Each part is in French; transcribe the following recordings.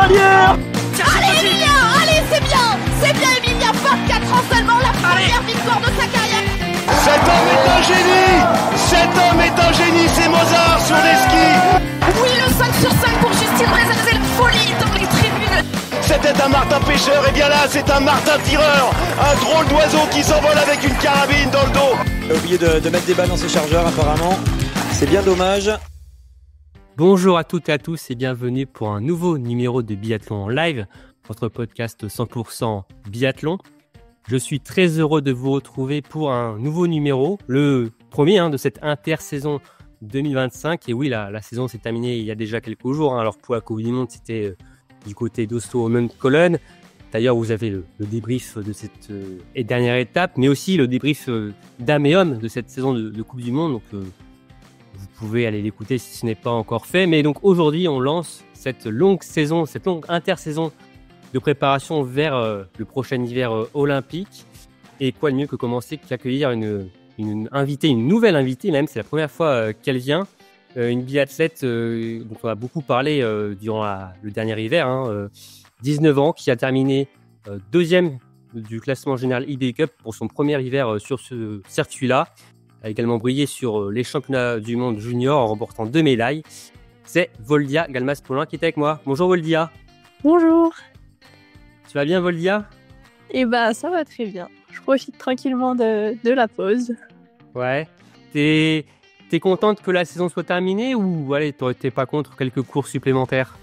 cavalière. Allez Emilia, allez c'est bien Emilia, 24 ans seulement, la première victoire de sa carrière. Cet homme est un génie, c'est Mozart sur des skis. Oui, le 5 sur 5 pour Justine Brezal, c'est la folie dans les tribunes. C'était un martin pêcheur, et bien là c'est un martin tireur. Un drôle d'oiseau qui s'envole avec une carabine dans le dos. Il a oublié de mettre des balles dans ses chargeurs apparemment, c'est bien dommage. Bonjour à toutes et à tous et bienvenue pour un nouveau numéro de Biathlon en live, votre podcast 100% biathlon. Je suis très heureux de vous retrouver pour un nouveau numéro, le premier de cette intersaison 2025. Et oui, la saison s'est terminée il y a déjà quelques jours. Alors pour la Coupe du Monde, c'était du côté d'Oslo-Cologne. D'ailleurs, vous avez le débrief de cette dernière étape, mais aussi le débrief d'âme et homme de cette saison de Coupe du Monde. Donc, vous pouvez aller l'écouter si ce n'est pas encore fait. Mais donc aujourd'hui, on lance cette longue saison, cette longue intersaison de préparation vers le prochain hiver olympique. Et quoi de mieux que commencer qu'accueillir une invitée, une nouvelle invitée même. C'est la première fois qu'elle vient. Une biathlète dont on a beaucoup parlé durant le dernier hiver. 19 ans, qui a terminé deuxième du classement général IBU Cup pour son premier hiver sur ce circuit-là. A également brillé sur les championnats du monde junior en remportant 2 médailles. C'est Voldia Galmas-Paulin qui est avec moi. Bonjour Voldia. Bonjour. Tu vas bien Voldia ? Eh ben ça va très bien. Je profite tranquillement de la pause. Ouais. T'es contente que la saison soit terminée ou allez, t'es pas contre quelques courses supplémentaires ?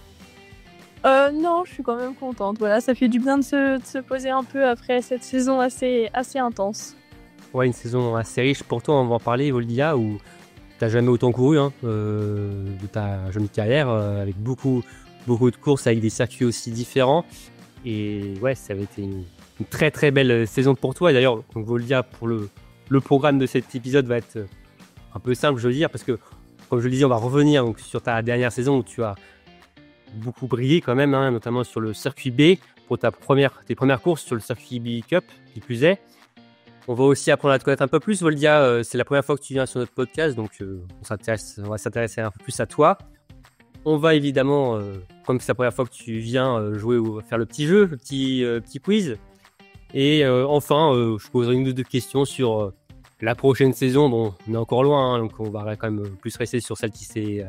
Non, je suis quand même contente. Voilà, ça fait du bien de se poser un peu après cette saison assez intense. Ouais, une saison assez riche pour toi, on va en parler, Voldia, où t'as jamais autant couru de ta jeune carrière, avec beaucoup de courses, avec des circuits aussi différents. Et ouais, ça avait été une très très belle saison pour toi. Et d'ailleurs, donc, Voldia, pour le programme de cet épisode va être un peu simple, je veux dire, parce que, comme je le disais, on va revenir donc, sur ta dernière saison où tu as beaucoup brillé quand même, notamment sur le circuit B, pour tes premières courses sur le circuit B Cup, qui plus est. On va aussi apprendre à te connaître un peu plus, Voldia. C'est la première fois que tu viens sur notre podcast, donc on va s'intéresser un peu plus à toi. On va évidemment, comme c'est la première fois que tu viens, jouer ou faire le petit jeu, le petit quiz. Et enfin, je poserai une ou deux questions sur la prochaine saison. Bon, on est encore loin, donc on va quand même plus rester sur celle qui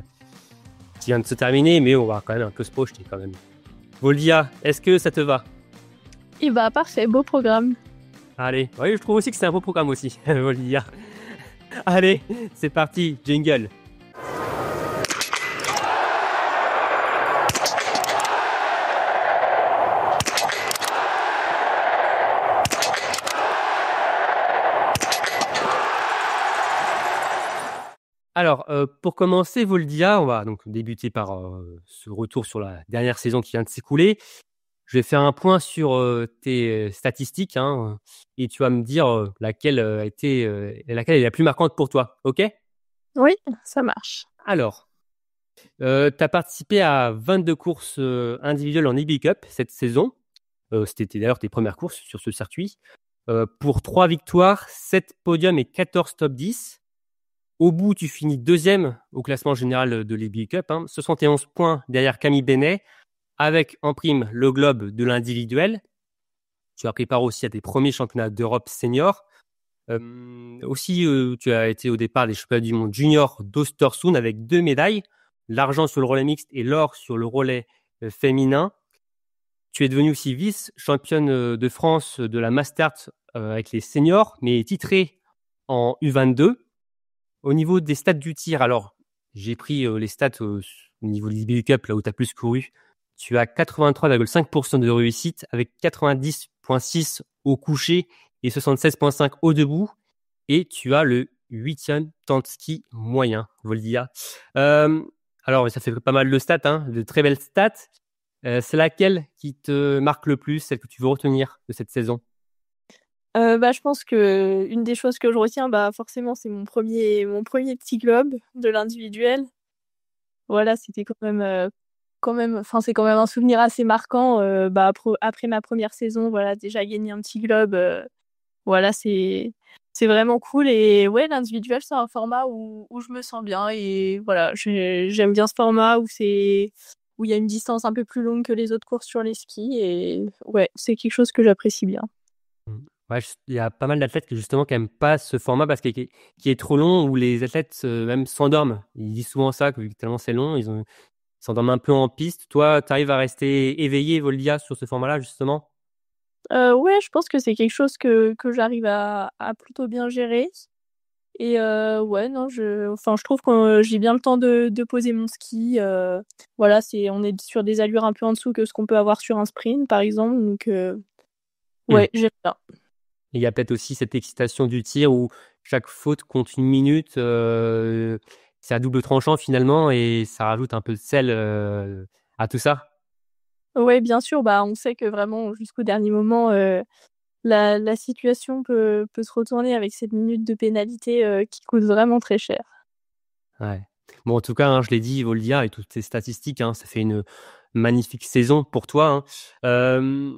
vient de se terminer, mais on va quand même un peu se projeter quand même. Voldia, est-ce que ça te va ? Eh ben parfait, beau programme. Allez, oui, je trouve aussi que c'est un beau programme aussi, Voldia. Allez, c'est parti, jingle. Alors, pour commencer, Voldia, on va donc débuter par ce retour sur la dernière saison qui vient de s'écouler. Je vais faire un point sur tes statistiques et tu vas me dire laquelle est la plus marquante pour toi, ok ? Oui, ça marche. Alors, tu as participé à 22 courses individuelles en IBU Cup cette saison. C'était d'ailleurs tes premières courses sur ce circuit. Pour 3 victoires, 7 podiums et 14 top 10. Au bout, tu finis deuxième au classement général de l'IBU Cup. 71 points derrière Camille Benet, avec en prime le globe de l'individuel. Tu as pris part aussi à tes premiers championnats d'Europe senior. Aussi, tu as été au départ des championnats du monde junior d'Östersund avec 2 médailles, l'argent sur le relais mixte et l'or sur le relais féminin. Tu es devenue aussi vice-championne de France de la Mastart avec les seniors, mais titrée en U22. Au niveau des stats du tir, alors j'ai pris les stats au niveau de l'IBU Cup, là où tu as plus couru. Tu as 83,5% de réussite avec 90,6% au coucher et 76,5% au debout. Et tu as le 8e temps de ski moyen, Voldia. Alors, ça fait pas mal de stats, de très belles stats. C'est laquelle qui te marque le plus, celle que tu veux retenir de cette saison ? Je pense que une des choses que je retiens, forcément, c'est mon premier petit globe de l'individuel. Voilà, c'était quand même, c'est quand même un souvenir assez marquant. Après ma première saison, voilà, déjà gagner un petit globe, voilà, c'est vraiment cool. Et ouais, l'individuel, c'est un format où je me sens bien. Et voilà, j'aime bien ce format où où il y a une distance un peu plus longue que les autres courses sur les skis et ouais, c'est quelque chose que j'apprécie bien. Mmh. Ouais, il y a pas mal d'athlètes qui aiment pas ce format parce qu'il est trop long où les athlètes, même s'endorment. Ils disent souvent ça, que tellement c'est long, ils s'endorment un peu en piste. Toi, tu arrives à rester éveillé, Voldia, sur ce format-là, justement? Ouais, je pense que c'est quelque chose que j'arrive à plutôt bien gérer et ouais, non, je trouve que j'ai bien le temps de poser mon ski, voilà, on est sur des allures un peu en dessous que ce qu'on peut avoir sur un sprint, par exemple, donc Mmh. ouais, j'aime bien. Et il y a peut-être aussi cette excitation du tir où chaque faute compte 1 minute, c'est à double tranchant finalement et ça rajoute un peu de sel, à tout ça? Ouais, bien sûr, bah, on sait que vraiment jusqu'au dernier moment, la situation peut se retourner avec cette minute de pénalité, qui coûte vraiment très cher. Ouais. Bon, en tout cas, hein, je l'ai dit, Voldia et toutes tes statistiques, hein, ça fait une magnifique saison pour toi, hein.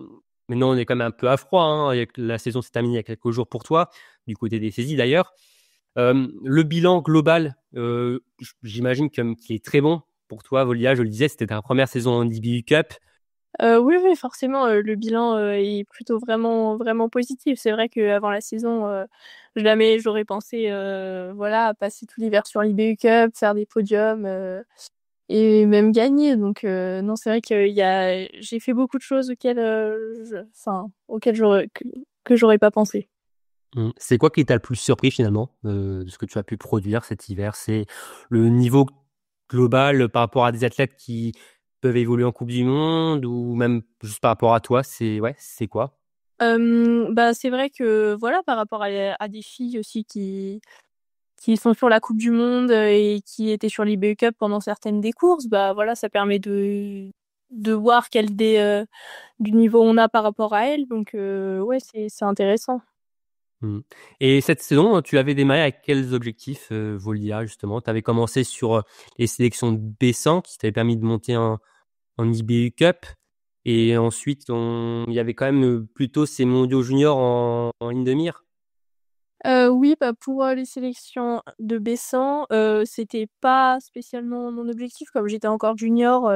Maintenant, on est quand même un peu à froid, hein, la saison s'est terminée il y a quelques jours pour toi, du côté des saisies d'ailleurs. Le bilan global, j'imagine qu'il est très bon pour toi, Voldia. Je le disais, c'était ta première saison en DBU Cup. Oui, oui, forcément, le bilan, est plutôt vraiment positif. C'est vrai qu'avant la saison, jamais j'aurais pensé, voilà, à passer tout l'hiver sur l'IBU Cup, faire des podiums, et même gagner. Donc non, c'est vrai j'ai fait beaucoup de choses auxquelles que j'aurais pas pensé. Mmh. C'est quoi qui t'a le plus surpris finalement, de ce que tu as pu produire cet hiver? C'est le niveau global, par rapport à des athlètes qui peuvent évoluer en coupe du monde ou même juste par rapport à toi? C'est quoi? Bah, c'est vrai que, voilà, par rapport à des filles aussi qui sont sur la coupe du monde, et qui étaient sur l'IBU Cup pendant certaines des courses, bah, voilà, ça permet de voir du niveau on a par rapport à elles. Donc ouais, c'est intéressant. Mmh. Et cette saison, tu avais démarré avec quels objectifs, Volia justement? Tu avais commencé sur, les sélections de B100 qui t'avaient permis de monter en IBU Cup et ensuite il y avait quand même, plutôt ces mondiaux juniors en ligne de mire? Oui, bah, pour, les sélections de B100, c'était pas spécialement mon objectif. Comme j'étais encore junior,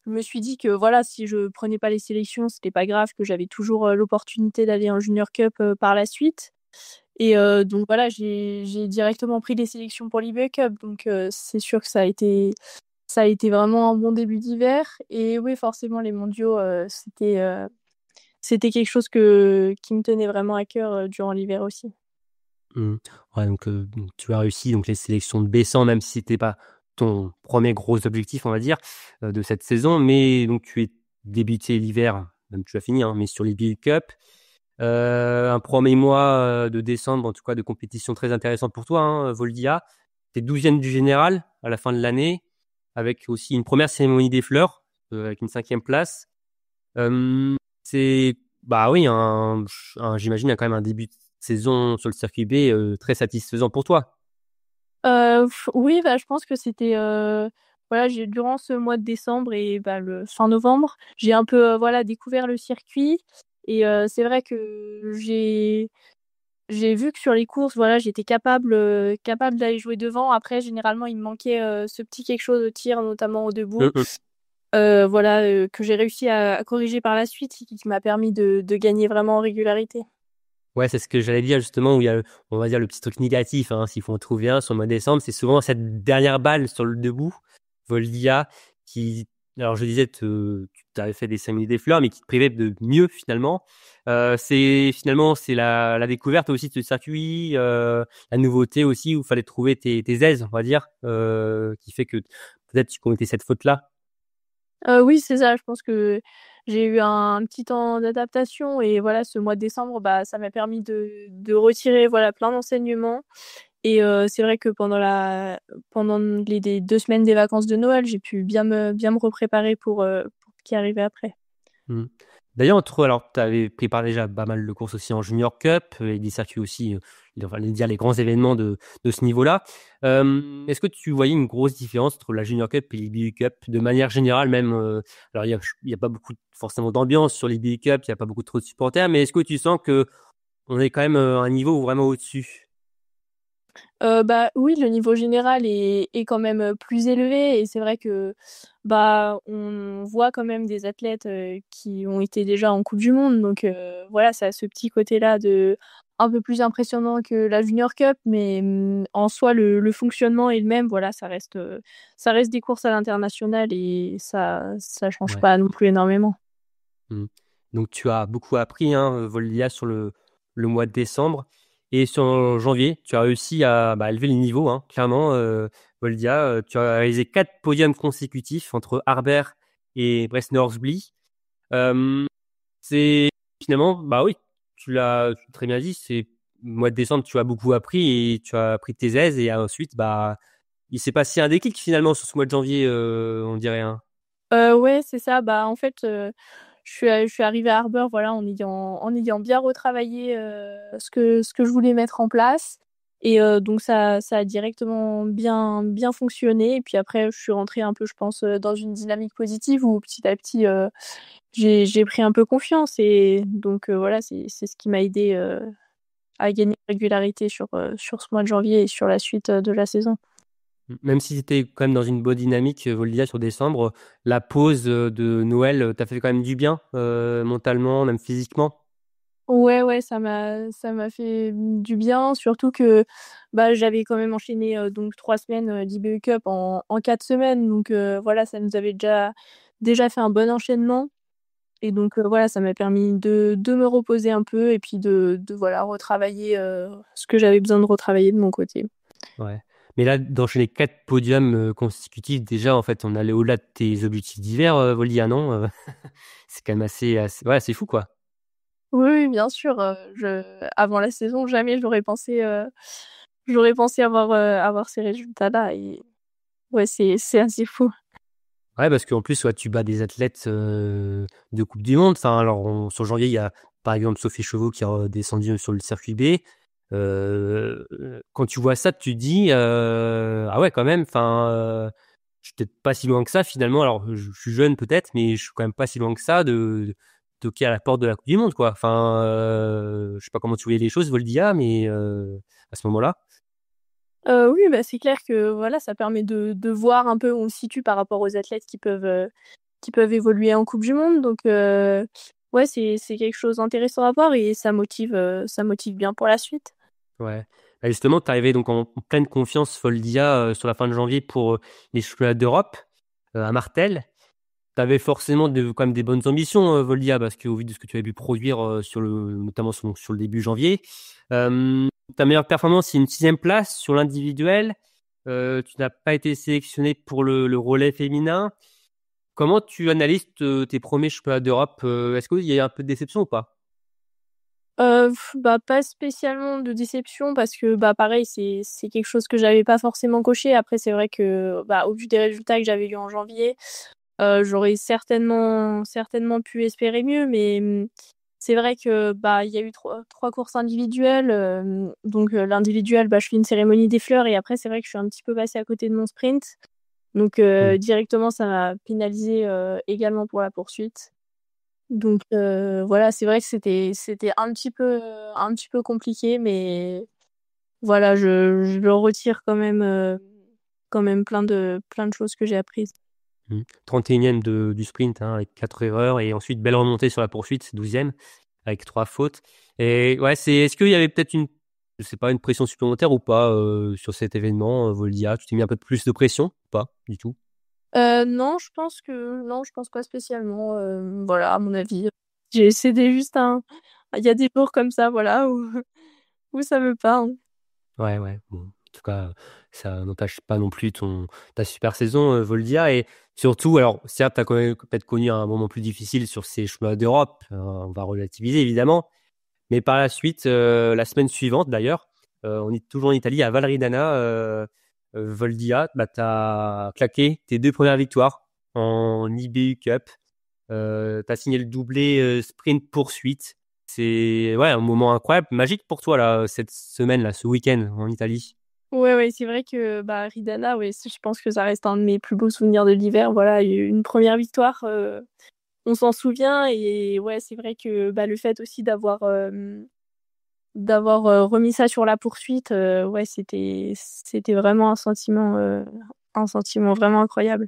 je me suis dit que, voilà, si je prenais pas les sélections, c'était pas grave, que j'avais toujours, l'opportunité d'aller en Junior Cup, par la suite et donc voilà, j'ai directement pris les sélections pour l'IBU Cup. Donc c'est sûr que ça a été vraiment un bon début d'hiver et oui, forcément les mondiaux, c'était quelque chose qui me tenait vraiment à cœur, durant l'hiver aussi. Mmh. Ouais, donc tu as réussi donc les sélections de B100 même si c'était pas ton premier gros objectif, on va dire, de cette saison. Mais donc tu es débuté l'hiver, même tu as fini, hein, mais sur les l'IBU Cup. Un premier mois, de décembre, en tout cas de compétition très intéressant pour toi, hein, Voldia. Tu es 12e du général à la fin de l'année, avec aussi une première cérémonie des fleurs, avec une 5e place. C'est bah oui, j'imagine, quand même un début de saison sur le circuit B, très satisfaisant pour toi? Oui, bah, je pense que c'était, voilà, j'ai durant ce mois de décembre et bah, le fin novembre, j'ai un peu, voilà, découvert le circuit et c'est vrai que j'ai vu que sur les courses, voilà, j'étais capable d'aller jouer devant. Après, généralement, il me manquait, ce petit quelque chose au tir, notamment au debout, Mmh mh. voilà, que j'ai réussi à corriger par la suite, qui m'a permis de gagner vraiment en régularité. Ouais, c'est ce que j'allais dire justement où il y a, on va dire, le petit truc négatif, hein, s'il faut en trouver un sur le mois de décembre, c'est souvent cette dernière balle sur le debout, Voldia, qui alors je disais tu avais fait des cérémonies des fleurs, mais qui te privait de mieux finalement. C'est la découverte aussi de ce circuit, la nouveauté aussi où il fallait trouver tes aises, on va dire, qui fait que peut-être tu commettais cette faute-là? Oui, c'est ça. Je pense que j'ai eu un petit temps d'adaptation et voilà, ce mois de décembre, bah, ça m'a permis de retirer, voilà, plein d'enseignements et c'est vrai que pendant les 2 semaines des vacances de Noël, j'ai pu bien me repréparer pour ce qui arrivait après. Mmh. D'ailleurs, alors, tu avais préparé déjà pas mal de courses aussi en Junior Cup et des circuits aussi, les grands événements de ce niveau-là. Est-ce que tu voyais une grosse différence entre la Junior Cup et l'IBU Cup? De manière générale même, alors il y a pas beaucoup forcément d'ambiance sur l'IBU Cup, il y a pas beaucoup trop de supporters, mais est-ce que tu sens qu'on est quand même, à un niveau vraiment au-dessus? Bah, oui, le niveau général est quand même, plus élevé et c'est vrai que, bah, on voit quand même des athlètes, qui ont été déjà en coupe du monde donc voilà, ça a ce petit côté-là de un peu plus impressionnant que la Junior Cup mais en soi, le fonctionnement est le même. Voilà, ça reste des courses à l'international et ça change Ouais. pas non plus énormément. Mmh. Donc tu as beaucoup appris, hein, Voldia sur le mois de décembre et sur janvier, tu as réussi à, bah, élever le niveau, hein, clairement, Voldia, tu as réalisé 4 podiums consécutifs entre Harbert et Brest-Norsbly. Hem, c'est finalement, bah, oui, tu l'as très bien dit, c'est mois de décembre, tu as beaucoup appris et tu as pris tes aises et ensuite, bah, il s'est passé un déclic finalement sur ce mois de janvier, on dirait, hein? Ouais, c'est ça. Bah, en fait, je suis arrivée à Harbour, voilà, en ayant bien retravaillé, ce que je voulais mettre en place et donc ça a directement bien fonctionné et puis après, je suis rentrée un peu, je pense, dans une dynamique positive où petit à petit, j'ai pris un peu confiance et donc voilà, c'est ce qui m'a aidée, à gagner en régularité sur ce mois de janvier et sur la suite, de la saison. Même si tu étais quand même dans une bonne dynamique, Voldia sur décembre, la pause, de Noël, t'a fait quand même du bien, mentalement, même physiquement? Ouais, ouais, ça m'a fait, du bien, surtout que, bah, j'avais quand même enchaîné, donc 3 semaines, d'IBU Cup en 4 semaines donc voilà, ça nous avait déjà fait un bon enchaînement et donc voilà, ça m'a permis de me reposer un peu et puis de voilà, retravailler, ce que j'avais besoin de retravailler de mon côté. Ouais. Mais là, d'enchaîner 4 podiums, consécutifs, déjà, en fait, on allait au-delà de tes objectifs d'hiver, Voldia, non? C'est quand même assez ouais, c'est fou, quoi. Oui, oui, bien sûr, je avant la saison, jamais j'aurais pensé avoir ces résultats-là et ouais, c'est assez fou. Ouais, parce qu'en plus, ouais, tu bats des athlètes, de coupe du monde. Enfin, alors sur janvier, il y a, par exemple, Sophie Chevaux qui est redescendue sur le circuit B. Quand tu vois ça, tu te dis, «Ah ouais, quand même, enfin, je suis peut-être pas si loin que ça finalement». Alors je suis jeune peut-être, mais je suis quand même pas si loin que ça de toquer à la porte de la coupe du monde, quoi. Enfin, je sais pas comment tu voyais les choses, Voldia, mais à ce moment-là? Oui, bah, c'est clair que voilà, ça permet de voir un peu où on se situe par rapport aux athlètes qui peuvent évoluer en coupe du monde donc ouais, c'est quelque chose d'intéressant à voir et ça motive bien pour la suite. Ouais. Bah, justement, tu arrivé donc en pleine confiance, Voldia, sur la fin de janvier pour, les championnats d'Europe, à Martel. Tu avais forcément quand même des bonnes ambitions, Voldia, parce qu'au vu de ce que tu avais pu produire, notamment sur le début janvier. Ta meilleure performance, c'est une 6e place sur l'individuel. Tu n'as pas été sélectionné pour le relais féminin. Comment tu analyses tes premiers championnats d'Europe? Est-ce qu'il y a un peu de déception ou pas? Bah, pas spécialement de déception parce que, bah, pareil, c'est quelque chose que j'avais pas forcément coché. Après, c'est vrai que, bah, au vu des résultats que j'avais eus en janvier, j'aurais certainement pu espérer mieux mais c'est vrai que, bah, il y a eu trois courses individuelles, donc l'individuel, bah, je fais une cérémonie des fleurs et après c'est vrai que je suis un petit peu passée à côté de mon sprint. Donc Mmh. directement ça m'a pénalisée, également pour la poursuite. Donc voilà, c'est vrai que c'était un petit peu compliqué mais voilà, je retire quand même plein de choses que j'ai apprises. 31e du sprint, hein, avec 4 erreurs et ensuite belle remontée sur la poursuite, 12e avec 3 fautes et ouais, est-ce qu'il y avait peut-être je sais pas, une pression supplémentaire ou pas, sur cet événement, Voldia? Tu t'es mis un peu plus de pression ou pas du tout? Non, je pense pas spécialement, voilà, à mon avis, c'était juste un il y a des jours comme ça, voilà, où où ça me parle. Ouais, ouais, bon, en tout cas, ça n'entache pas non plus ta super saison, Voldia et surtout alors certes, tu as quand même peut-être connu un moment plus difficile sur ces chemins d'Europe, on va relativiser évidemment, mais par la suite, la semaine suivante d'ailleurs, on est toujours en Italie à Valridana, Voldia, bah, tu as claqué tes 2 premières victoires en IBU Cup. Tu as signé le doublé, sprint poursuite. C'est ouais, un moment incroyable, magique pour toi là, cette semaine-là, ce week-end en Italie. Ouais, ouais, c'est vrai que, bah, Ridana, ouais, je pense que ça reste un de mes plus beaux souvenirs de l'hiver. Voilà, il y a eu une première victoire, on s'en souvient et ouais, c'est vrai que, bah, le fait aussi d'avoir remis ça sur la poursuite, ouais, c'était vraiment un sentiment vraiment incroyable.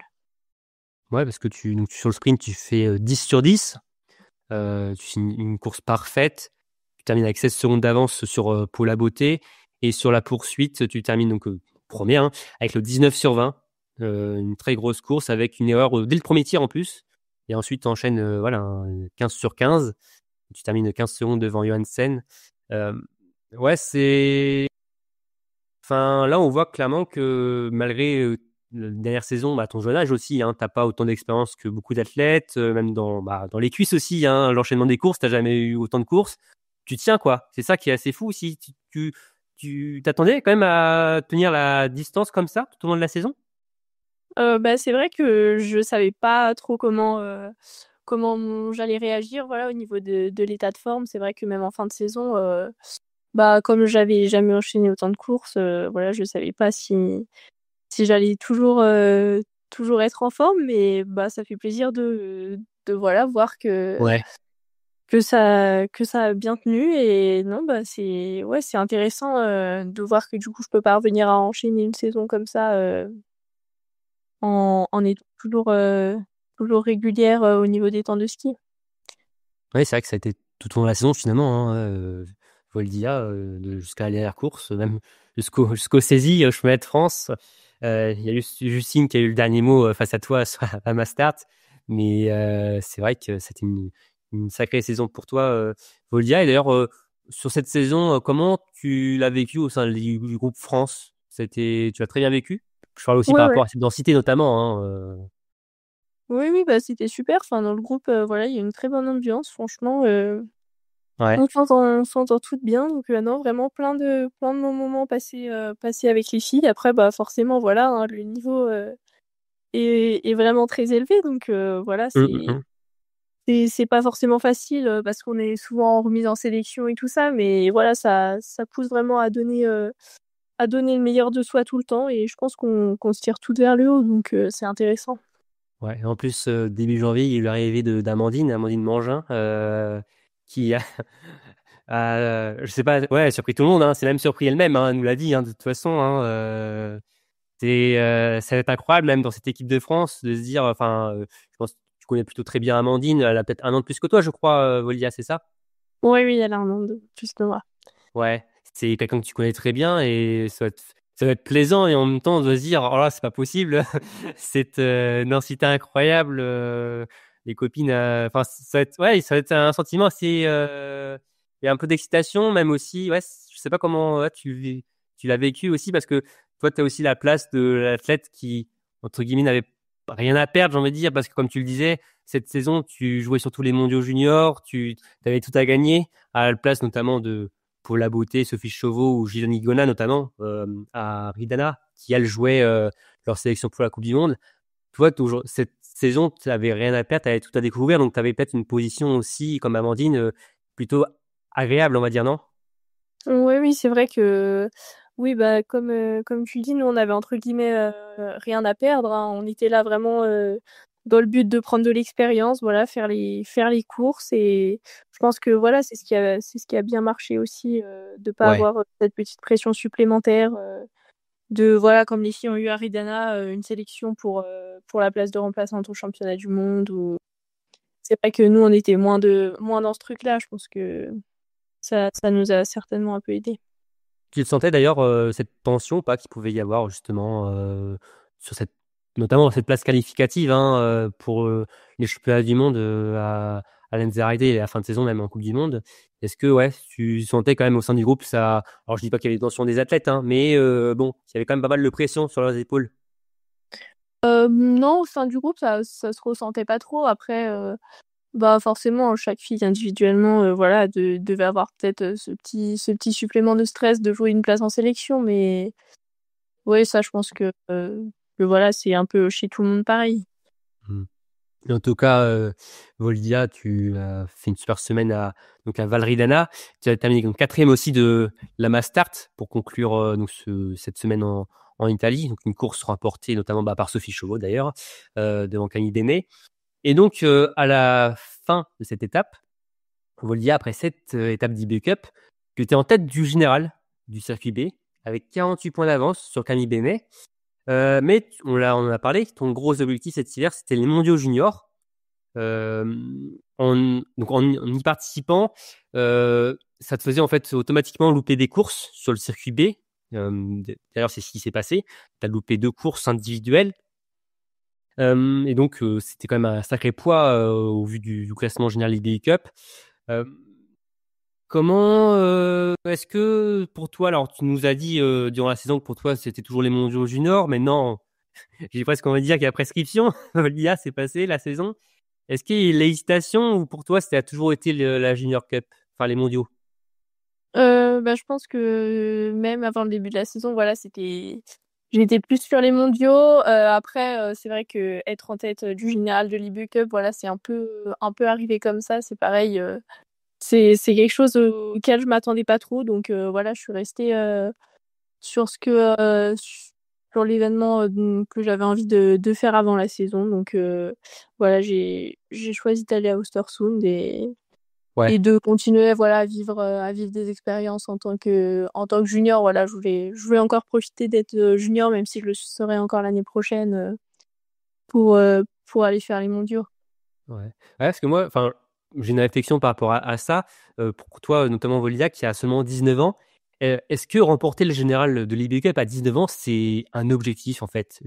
Ouais, parce que donc, sur le sprint, tu fais 10 sur 10. Tu signes une course parfaite. Tu termines avec 16 secondes d'avance sur Paula Beauté. Et sur la poursuite, tu termines donc premier, hein, avec le 19 sur 20. Une très grosse course avec une erreur dès le premier tir en plus. Et ensuite, tu enchaînes voilà, un 15 sur 15. Tu termines 15 secondes devant Johansen. Ouais, c'est. Enfin, là, on voit clairement que malgré la dernière saison, ton jeune âge aussi, hein, t'as pas autant d'expérience que beaucoup d'athlètes, même dans les cuisses aussi, hein, l'enchaînement des courses, t'as jamais eu autant de courses. Tu tiens, quoi. C'est ça qui est assez fou aussi. Tu t'attendais quand même à tenir la distance comme ça tout au long de la saison? C'est vrai que je savais pas trop comment j'allais réagir, voilà, au niveau de l'état de forme. C'est vrai que même en fin de saison, comme j'avais jamais enchaîné autant de courses, voilà, je savais pas si j'allais toujours être en forme, mais ça fait plaisir de voilà, voir Ouais. que ça a bien tenu et non, c'est intéressant, de voir que du coup, je peux parvenir à enchaîner une saison comme ça, en étant toujours régulière, au niveau des temps de ski. Ouais, c'est vrai que ça a été tout au long de la saison finalement, hein, Voldia, jusqu'à la dernière course, même jusqu'au saisie, chemin de France. Il y a Justine qui a eu le dernier mot face à toi à Mastart. Mais c'est vrai que c'était une sacrée saison pour toi, Voldia. Et d'ailleurs, sur cette saison, comment tu l'as vécu au sein du groupe France? Tu l'as très bien vécu? Je parle aussi Ouais, par ouais. rapport à cette densité notamment. Oui, oui, c'était super. Enfin, dans le groupe, voilà, il y a une très bonne ambiance. Franchement, Ouais. on s'entend toutes bien. Donc, non, vraiment plein de bons moments passés avec les filles. Après, forcément, voilà, hein, le niveau est vraiment très élevé. Donc, voilà, Mmh, mmh, mmh. c'est pas forcément facile parce qu'on est souvent remis en sélection et tout ça. Mais voilà, ça pousse vraiment à donner le meilleur de soi tout le temps. Et je pense qu'on se tire toutes vers le haut. Donc, c'est intéressant. Ouais, et en plus, début janvier, il y a eu l'arrivée Amandine Mangin, qui a, je sais pas, ouais, surpris tout le monde, hein, c'est même surpris elle-même, hein, elle nous l'a dit, hein, de toute façon, hein, ça va être incroyable, même dans cette équipe de France, de se dire, enfin, je pense que tu connais plutôt très bien Amandine, elle a peut-être 1 an de plus que toi, je crois, Volia, c'est ça? Oui, oui, elle a un an de plus que moi. Ouais, c'est quelqu'un que tu connais très bien et ça va être plaisant et en même temps on doit se dire oh là c'est pas possible cette densité incroyable les copines enfin ça va être un sentiment assez il y a un peu d'excitation même aussi ouais je sais pas comment ouais, tu l'as vécu aussi parce que toi tu as aussi la place de l'athlète qui entre guillemets n'avait rien à perdre j'ai envie de dire parce que comme tu le disais cette saison tu jouais sur tous les mondiaux juniors tu avais tout à gagner à la place notamment de Paula Beauté, Sophie Chauveau ou Gilles Gona notamment à Ridana, qui elles jouaient leur sélection pour la Coupe du Monde. Toi, cette saison, tu n'avais rien à perdre, tu avais tout à découvrir, donc tu avais peut-être une position aussi, comme Amandine, plutôt agréable, on va dire, non? Oui, oui, c'est vrai que oui, comme tu dis, nous, on avait entre guillemets rien à perdre, hein. On était là vraiment dans le but de prendre de l'expérience, voilà, faire les courses. Et je pense que voilà, c'est ce qui a bien marché aussi, de pas Ouais. avoir cette petite pression supplémentaire, de voilà, comme les filles ont eu à Ridana, une sélection pour la place de remplaçante au championnat du monde. Ou c'est vrai que nous, on était moins dans ce truc-là. Je pense que ça nous a certainement un peu aidé. Tu le sentais d'ailleurs, cette tension ou pas qu'il pouvait y avoir justement sur notamment cette place qualificative hein, pour les championnats du monde à Lanzarote et à la fin de saison, même en Coupe du Monde. Est-ce que ouais, tu sentais quand même au sein du groupe ça. Alors je dis pas qu'il y avait des tensions des athlètes, hein, mais bon, il y avait quand même pas mal de pression sur leurs épaules. Non, au sein du groupe, ça se ressentait pas trop. Après, forcément, chaque fille individuellement, voilà, devait avoir peut-être ce petit supplément de stress de jouer une place en sélection. Mais ouais, ça, je pense que voilà, c'est un peu chez tout le monde pareil. Mmh. En tout cas, Voldia, tu as fait une super semaine donc à Valridana. Tu as terminé comme 4e aussi de la Mastart pour conclure donc cette semaine en Italie. Donc une course remportée notamment par Sophie Chauveau d'ailleurs, devant Camille Démé. Et donc à la fin de cette étape, Voldia, après cette étape d'IB Cup, que tu es en tête du général du circuit B avec 48 points d'avance sur Camille Bénet. Mais on en a parlé, ton gros objectif cet hiver, c'était les mondiaux juniors. Donc en y participant, ça te faisait en fait automatiquement louper des courses sur le circuit B. D'ailleurs, c'est ce qui s'est passé. Tu as loupé 2 courses individuelles. Et donc, c'était quand même un sacré poids au vu du classement général IBU Cup. Comment est-ce que pour toi, alors tu nous as dit durant la saison que pour toi c'était toujours les mondiaux juniors, maintenant j'ai presque envie de dire qu'il y a prescription. L'IA s'est passé la saison. Est-ce qu'il y a l'hésitation ou pour toi, a toujours été la Junior Cup, enfin les mondiaux? Je pense que même avant le début de la saison, voilà, j'étais plus sur les mondiaux. Après, c'est vrai que être en tête du général de l'IBU Cup, voilà, c'est un peu arrivé comme ça. C'est pareil, c'est quelque chose auquel je m'attendais pas trop. Donc voilà, je suis restée sur sur l'événement que j'avais envie de faire avant la saison. Donc voilà, j'ai choisi d'aller à Östersund Ouais. et de continuer, voilà, à vivre des expériences en tant que junior. Voilà, je voulais encore profiter d'être junior, même si je le serai encore l'année prochaine, pour aller faire les mondiaux. Ouais, parce que moi, enfin, j'ai une réflexion par rapport à ça. Pour toi, notamment Volia, qui a seulement 19 ans, est-ce que remporter le général de l'IBU Cup à 19 ans, c'est un objectif en fait?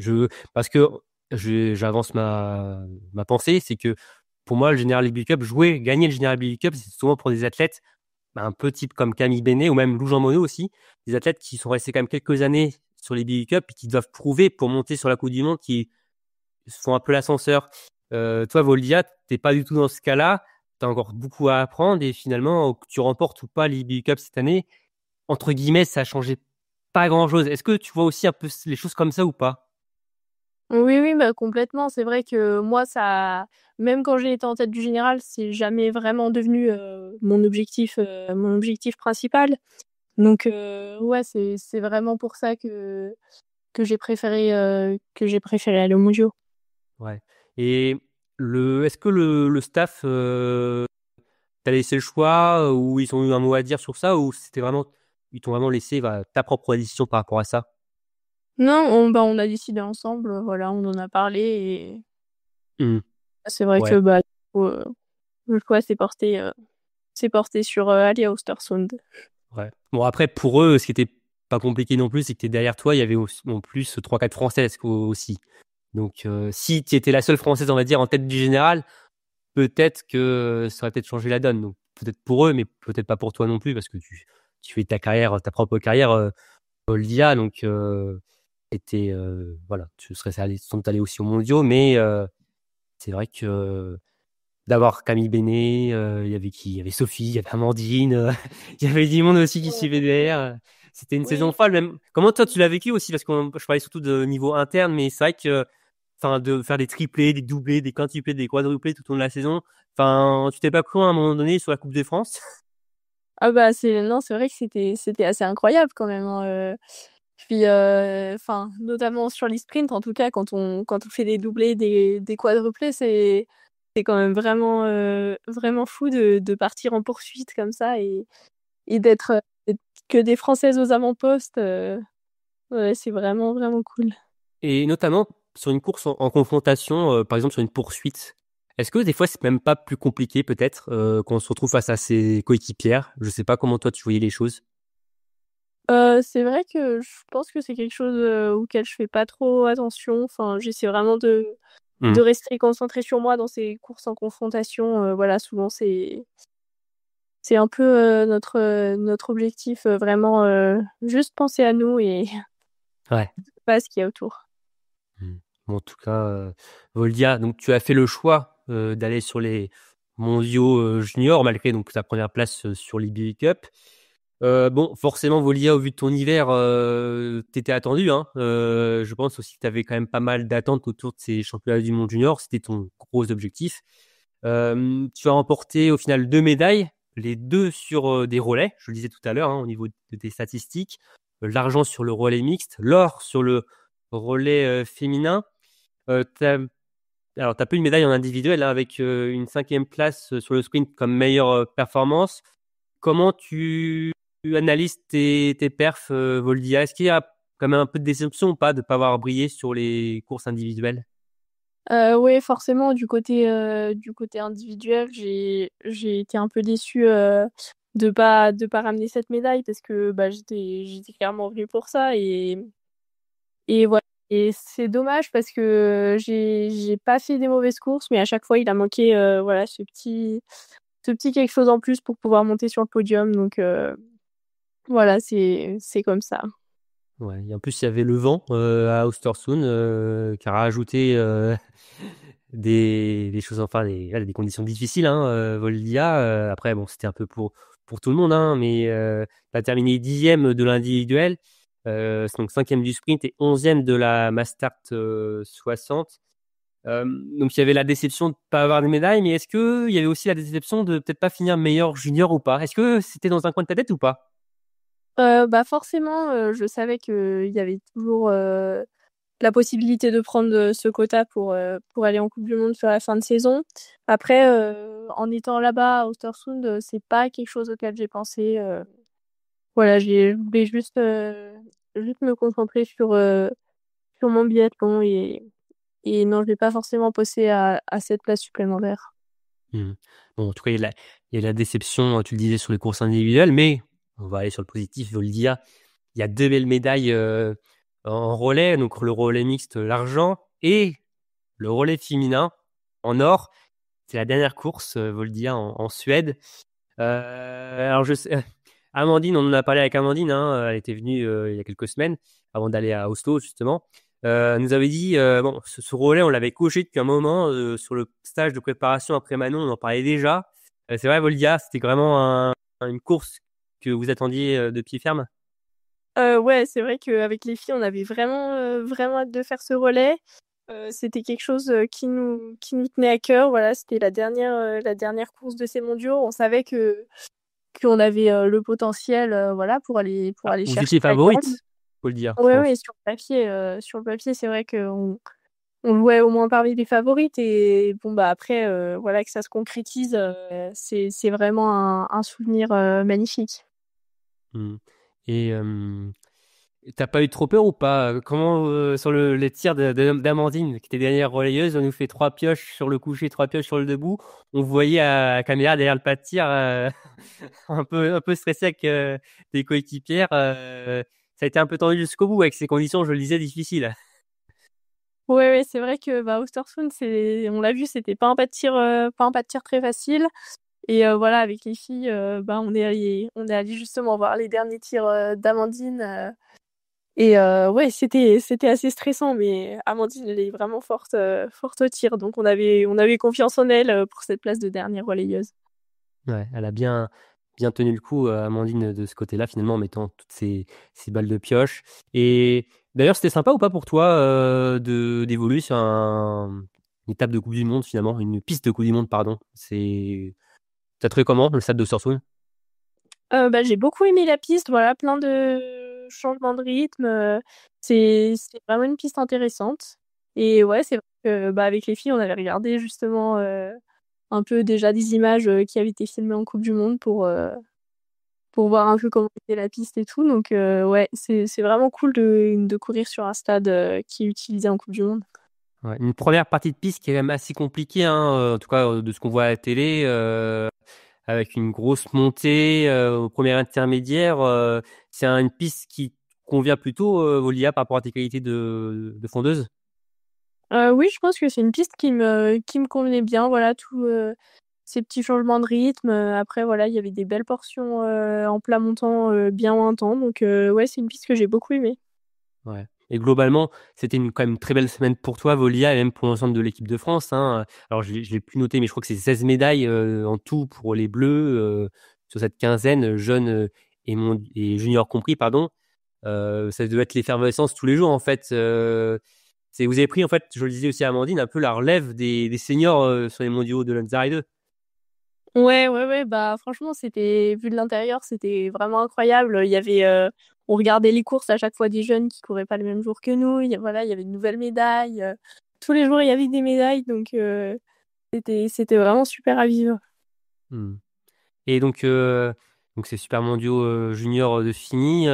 Parce que j'avance ma pensée, c'est que pour moi, le général IBU Cup, gagner le général IBU Cup, c'est souvent pour des athlètes un peu type comme Camille Bénet ou même Lou Jean Monod aussi, des athlètes qui sont restés quand même quelques années sur les BU Cup et qui doivent prouver pour monter sur la Coupe du Monde, qui font un peu l'ascenseur. Toi, Voldia, t'es pas du tout dans ce cas-là. Tu as encore beaucoup à apprendre et finalement, que tu remportes ou pas l'IBU Cup cette année, entre guillemets, ça a changé pas grand-chose. Est-ce que tu vois aussi un peu les choses comme ça ou pas? Oui, oui, bah, complètement. C'est vrai que moi, même quand j'ai été en tête du général, c'est jamais vraiment devenu mon objectif principal. Donc, ouais, c'est vraiment pour ça que j'ai préféré aller aux mondiaux. Ouais. Et est-ce que le staff t'a laissé le choix ou ils ont eu un mot à dire sur ça ou ils t'ont vraiment laissé ta propre décision par rapport à ça? Non, on a décidé ensemble, voilà, on en a parlé et Mmh. c'est vrai Ouais. que bah, du coup, le choix s'est porté sur aller à Östersund. Ouais. Bon, après, pour eux, ce qui était pas compliqué non plus, c'est que derrière toi, il y avait en plus 3-4 Françaises aussi. Donc, si tu étais la seule Française, on va dire, en tête du général, peut-être que ça aurait peut-être changé la donne. Donc, peut-être pour eux, mais peut-être pas pour toi non plus, parce que tu fais ta propre carrière, Olivia. Donc, voilà, tu serais sans doute allé aussi aux mondiaux, mais c'est vrai que d'avoir Camille Bénet, il y avait qui? Il y avait Sophie, il y avait Amandine, il y avait du monde aussi qui suivait derrière. C'était une saison Oui. folle même. Comment toi tu l'as vécu aussi? Parce que je parlais surtout de niveau interne, mais c'est vrai que de faire des triplés, des doublés, des quintuplés, des quadruplés tout au long de la saison. Enfin, tu t'es pas cru à un moment donné sur la Coupe de France? Ah bah, c'est vrai que c'était assez incroyable quand même, hein, puis, notamment sur les sprints, en tout cas, quand on fait des doublés, des quadruplés, c'est quand même vraiment fou de partir en poursuite comme ça et d'être que des Françaises aux avant-postes, ouais, c'est vraiment, vraiment cool. Et notamment sur une course en confrontation, par exemple sur une poursuite. Est-ce que des fois c'est même pas plus compliqué peut-être quand on se retrouve face à ses coéquipières? Je sais pas comment toi tu voyais les choses. C'est vrai que je pense que c'est quelque chose, auquel je fais pas trop attention. Enfin, j'essaie vraiment de Mmh. rester concentrée sur moi dans ces courses en confrontation, voilà, souvent c'est un peu, notre objectif, vraiment, juste penser à nous et Ouais. pas à ce qu'il y a autour. Mmh. Bon, en tout cas, Voldia, donc tu as fait le choix, d'aller sur les mondiaux, juniors malgré donc ta première place, sur l'IBU Cup. Bon, forcément Voldia, au vu de ton hiver, tu étais attendue, hein. Je pense aussi que tu avais quand même pas mal d'attentes autour de ces championnats du monde junior. C'était ton gros objectif. Tu as remporté au final 2 médailles, les 2 sur, des relais, je le disais tout à l'heure, hein, au niveau de tes statistiques. L'argent sur le relais mixte, l'or sur le relais, féminin. Tu alors tu as pas eu une médaille en individuel, hein, avec, une 5e place, sur le sprint comme meilleure, performance. Comment tu tu analyses tes perfs, Voldia, est-ce qu'il y a quand même un peu de déception ou pas de ne pas avoir brillé sur les courses individuelles? Oui, forcément, du côté individuel, j'ai été un peu déçue de pas ramener cette médaille parce que bah, j'étais clairement venue pour ça et voilà. Et c'est dommage parce que j'ai pas fait des mauvaises courses, mais à chaque fois, il a manqué voilà, ce petit quelque chose en plus pour pouvoir monter sur le podium. Donc voilà, c'est comme ça. Ouais, et en plus, il y avait le vent à Ostersund qui a rajouté des choses, enfin voilà, des conditions difficiles, hein, Voldia. Après, bon, c'était un peu pour tout le monde, hein, mais tu as terminé 10e de l'individuel, donc 5e du sprint et 11e de la Mastart 60. Donc il y avait la déception de ne pas avoir de médaille, mais est-ce qu'il y avait aussi la déception de peut-être pas finir meilleur junior ou pas? Est-ce que c'était dans un coin de ta tête ou pas? Bah forcément, je savais qu'il y avait toujours la possibilité de prendre ce quota pour aller en Coupe du Monde sur la fin de saison. Après, en étant là-bas à Östersund, c'est pas quelque chose auquel j'ai pensé. Voilà, je voulais juste me concentrer sur mon biathlon et non, je n'ai pas forcément pensé à cette place supplémentaire. Mmh. Bon, en tout cas, il y a la déception, tu le disais, sur les courses individuelles, mais on va aller sur le positif, Voldia. Il y a 2 belles médailles en relais, donc le relais mixte, l'argent, et le relais féminin en or. C'est la dernière course, Voldia, en Suède. Alors, je sais, Amandine, on en a parlé avec Amandine, hein, elle était venue il y a quelques semaines, avant d'aller à Oslo, justement. Nous avait dit, bon, ce relais, on l'avait coché depuis un moment sur le stage de préparation après Manon, on en parlait déjà. C'est vrai, Voldia, c'était vraiment une course que vous attendiez de pied ferme? Ouais, c'est vrai qu'avec les filles, on avait vraiment hâte de faire ce relais. C'était quelque chose qui nous tenait à cœur. Voilà, c'était la dernière course de ces mondiaux. On savait qu'on avait le potentiel, voilà, pour Ah, aller vous chercher étiez la gagne. favorite, faut le dire, je Ouais, ouais, pense. sur le papier, c'est vrai qu'on jouait au moins parmi les favorites. Et bon, bah après, voilà, que ça se concrétise, c'est vraiment un souvenir magnifique. Mmh. Et t'as pas eu trop peur ou pas? Comment, sur les tirs d'Amandine, qui était dernière relayeuse, on nous fait 3 pioches sur le coucher, 3 pioches sur le debout. On voyait à la caméra derrière le pas de tir, un peu stressé avec tes coéquipières. Ça a été un peu tendu jusqu'au bout avec ces conditions, je le disais, difficiles. Ouais, ouais, c'est vrai que bah, Ostersund, on l'a vu, c'était pas un pas de tir très facile. Et voilà, avec les filles, bah, on est allé justement voir les derniers tirs d'Amandine. Et ouais, c'était assez stressant, mais Amandine, elle est vraiment forte au tir. Donc on avait confiance en elle pour cette place de dernière relayeuse. Ouais, elle a bien tenu le coup, Amandine, de ce côté-là, finalement, en mettant toutes ces balles de pioche. Et d'ailleurs, c'était sympa ou pas pour toi d'évoluer sur une étape de Coupe du Monde, finalement, une piste de Coupe du Monde, pardon. T'as trouvé comment le stade de Sorssoul? Bah, j'ai beaucoup aimé la piste, voilà, plein de changements de rythme. C'est vraiment une piste intéressante. Et ouais, c'est vrai que bah, avec les filles, on avait regardé justement un peu déjà des images qui avaient été filmées en Coupe du Monde pour voir un peu comment était la piste et tout. Donc ouais, c'est vraiment cool de courir sur un stade qui est utilisé en Coupe du Monde. Ouais, une première partie de piste qui est quand même assez compliquée, hein, en tout cas de ce qu'on voit à la télé, avec une grosse montée au premier intermédiaire. C'est une piste qui convient plutôt au LIA par rapport à tes qualités de fondeuse. Oui, je pense que c'est une piste qui me convenait bien. Voilà, tous ces petits changements de rythme. Après, voilà, il y avait des belles portions en plat montant bien lointain. Donc ouais, c'est une piste que j'ai beaucoup aimée. Ouais. Et globalement, c'était quand même très belle semaine pour toi, Volia, et même pour l'ensemble de l'équipe de France, hein. Alors, je l'ai plus noté, mais je crois que c'est 16 médailles en tout pour les Bleus sur cette quinzaine, jeunes et juniors compris, pardon. Ça devait être l'effervescence tous les jours, en fait. Vous avez pris, en fait, je le disais aussi à Amandine, un peu la relève des seniors sur les mondiaux de Lanzarote 2. Ouais, ouais, ouais, bah franchement, vu de l'intérieur, c'était vraiment incroyable. On regardait les courses à chaque fois des jeunes qui couraient pas le même jour que nous. Voilà, il y avait de nouvelles médailles. Tous les jours, il y avait des médailles, donc c'était vraiment super à vivre. Hmm. Et donc, donc c'est Super Mondiaux Junior de fini.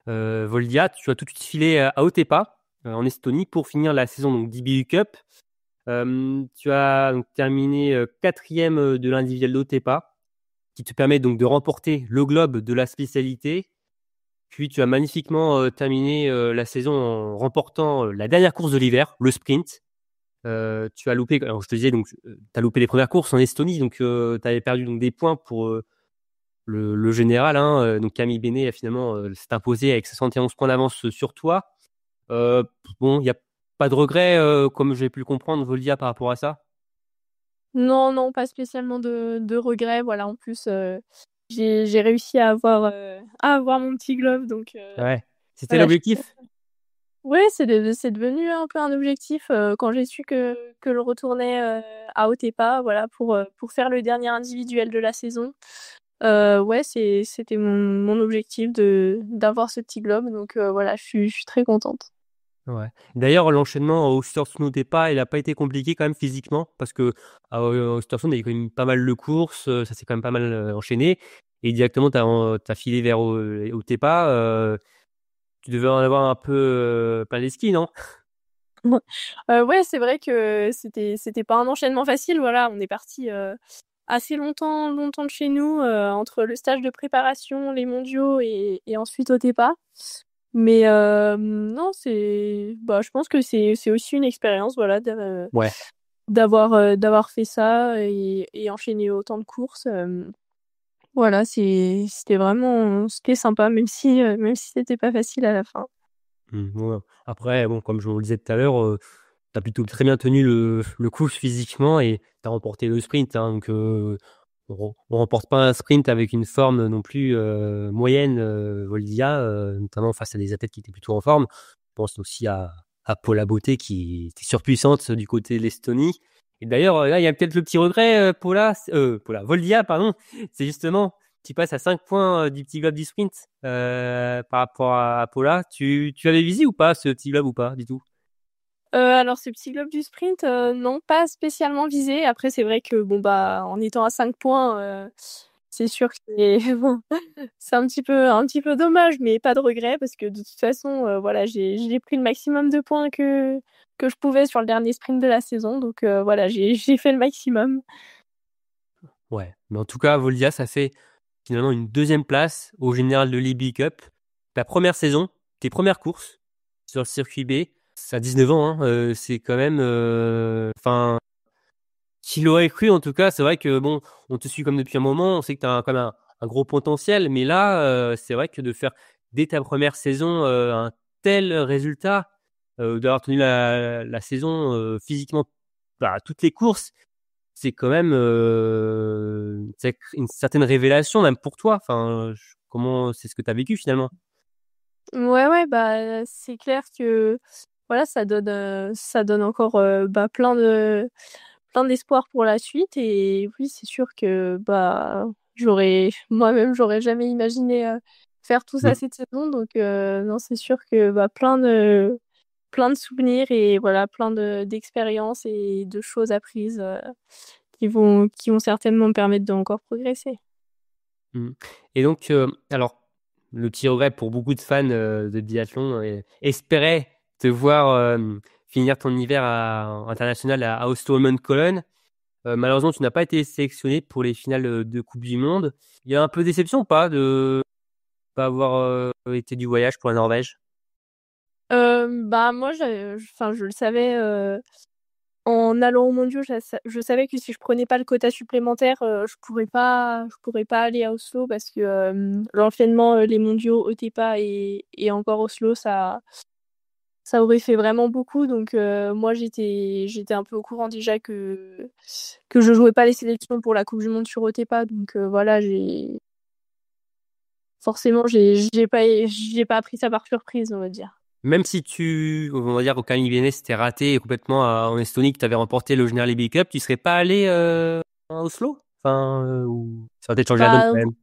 Voldia, tu vas tout de suite filer à Otepää en Estonie pour finir la saison donc d'IBU Cup. Tu as donc terminé quatrième de l'individuel d'Otepää, qui te permet donc de remporter le globe de la spécialité. Puis tu as magnifiquement terminé la saison en remportant la dernière course de l'hiver, le sprint. Tu as loupé, alors je te disais, donc tu as loupé les premières courses en Estonie, donc tu avais perdu donc des points pour le général. Donc Camille Bénet a finalement s'est imposé avec 71 points d'avance sur toi. Bon, il n'y a pas de regret, comme j'ai pu le comprendre, Voldia, par rapport à ça? Non, non, pas spécialement de regrets. Voilà, en plus, j'ai réussi à avoir mon petit globe, donc Ouais, c'était voilà, je suis l'objectif? ouais, c'est devenu un peu un objectif, quand j'ai su que je retournais, à Otepää, voilà, pour faire le dernier individuel de la saison. Ouais, c'était mon objectif d'avoir ce petit globe, donc voilà, je suis très contente. Ouais. D'ailleurs, l'enchaînement au Östersund Depaa, il a pas été compliqué quand même physiquement parce que au Östersund, il y a quand même pas mal de courses, ça s'est quand même pas mal enchaîné. Et directement, tu as filé vers au Tepa. Tu devais en avoir un peu plein les skis, non? Ouais, c'est vrai que c'était pas un enchaînement facile. Voilà, on est parti assez longtemps de chez nous, entre le stage de préparation, les mondiaux et ensuite au Tepa. Mais non, je pense que c'est aussi une expérience, voilà, Ouais. d'avoir fait ça et enchaîner autant de courses. Voilà, c'était sympa, même si c'était pas facile à la fin. Ouais. Après, bon, comme je vous le disais tout à l'heure, tu as plutôt très bien tenu le coup physiquement et tu as remporté le sprint. Donc, on remporte pas un sprint avec une forme non plus moyenne, Voldia, notamment face à des athlètes qui étaient plutôt en forme. Je pense aussi à Paula Beauté qui était surpuissante du côté de l'Estonie. Et d'ailleurs, là, il y a peut-être le petit regret, Voldia, pardon. C'est justement, tu passes à 5 points du petit globe du sprint par rapport à Paula. Tu l'avais visé ou pas, ce petit globe ou pas, du tout? Alors ce petit globe du sprint, non, pas spécialement visé. Après, c'est vrai que bon bah en étant à 5 points, c'est sûr que c'est bon, c'est un petit peu dommage, mais pas de regret parce que de toute façon, voilà, j'ai pris le maximum de points que je pouvais sur le dernier sprint de la saison. Donc voilà, j'ai fait le maximum. Ouais, mais en tout cas, Voldia, ça fait finalement une deuxième place au général de l'IB Cup. Ta première saison, tes premières courses sur le circuit B, ça a 19 ans, hein, c'est quand même... Enfin, qui l'aurait cru en tout cas, c'est vrai que bon, on te suit comme depuis un moment, on sait que tu as quand même un gros potentiel, mais là, c'est vrai que de faire dès ta première saison un tel résultat, d'avoir tenu la saison physiquement toutes les courses, c'est quand même c'est une certaine révélation même pour toi. Enfin, comment c'est ce que tu as vécu finalement? Ouais, ouais, bah, c'est clair que voilà, ça donne encore, plein d'espoir pour la suite et oui, c'est sûr que, bah, j'aurais jamais imaginé, faire tout ça Mmh. cette saison donc non, c'est sûr que, bah, plein de souvenirs et voilà, plein d'expériences et de choses apprises, qui vont certainement me permettre d'encore progresser. Mmh. Et donc, alors, le petit regret pour beaucoup de fans de biathlon espéraient te voir finir ton hiver international à Oslo-Holmenkollen. Malheureusement, tu n'as pas été sélectionné pour les finales de Coupe du Monde. Il y a un peu de déception ou pas de pas avoir été du voyage pour la Norvège? Bah, moi, je le savais, en allant aux mondiaux, je savais que si je prenais pas le quota supplémentaire, je pourrais pas aller à Oslo parce que, l'enchaînement, les mondiaux, Otepää et encore Oslo, ça aurait fait vraiment beaucoup donc moi j'étais un peu au courant déjà que je jouais pas les sélections pour la coupe du monde sur Otepää donc voilà, j'ai pas appris ça par surprise, on va dire. Même si on va dire, au Camille Bénet, c'était raté complètement en Estonie, que tu avais remporté le General League Cup, tu serais pas allé à Oslo? Enfin, ou ça aurait peut-être changé la donne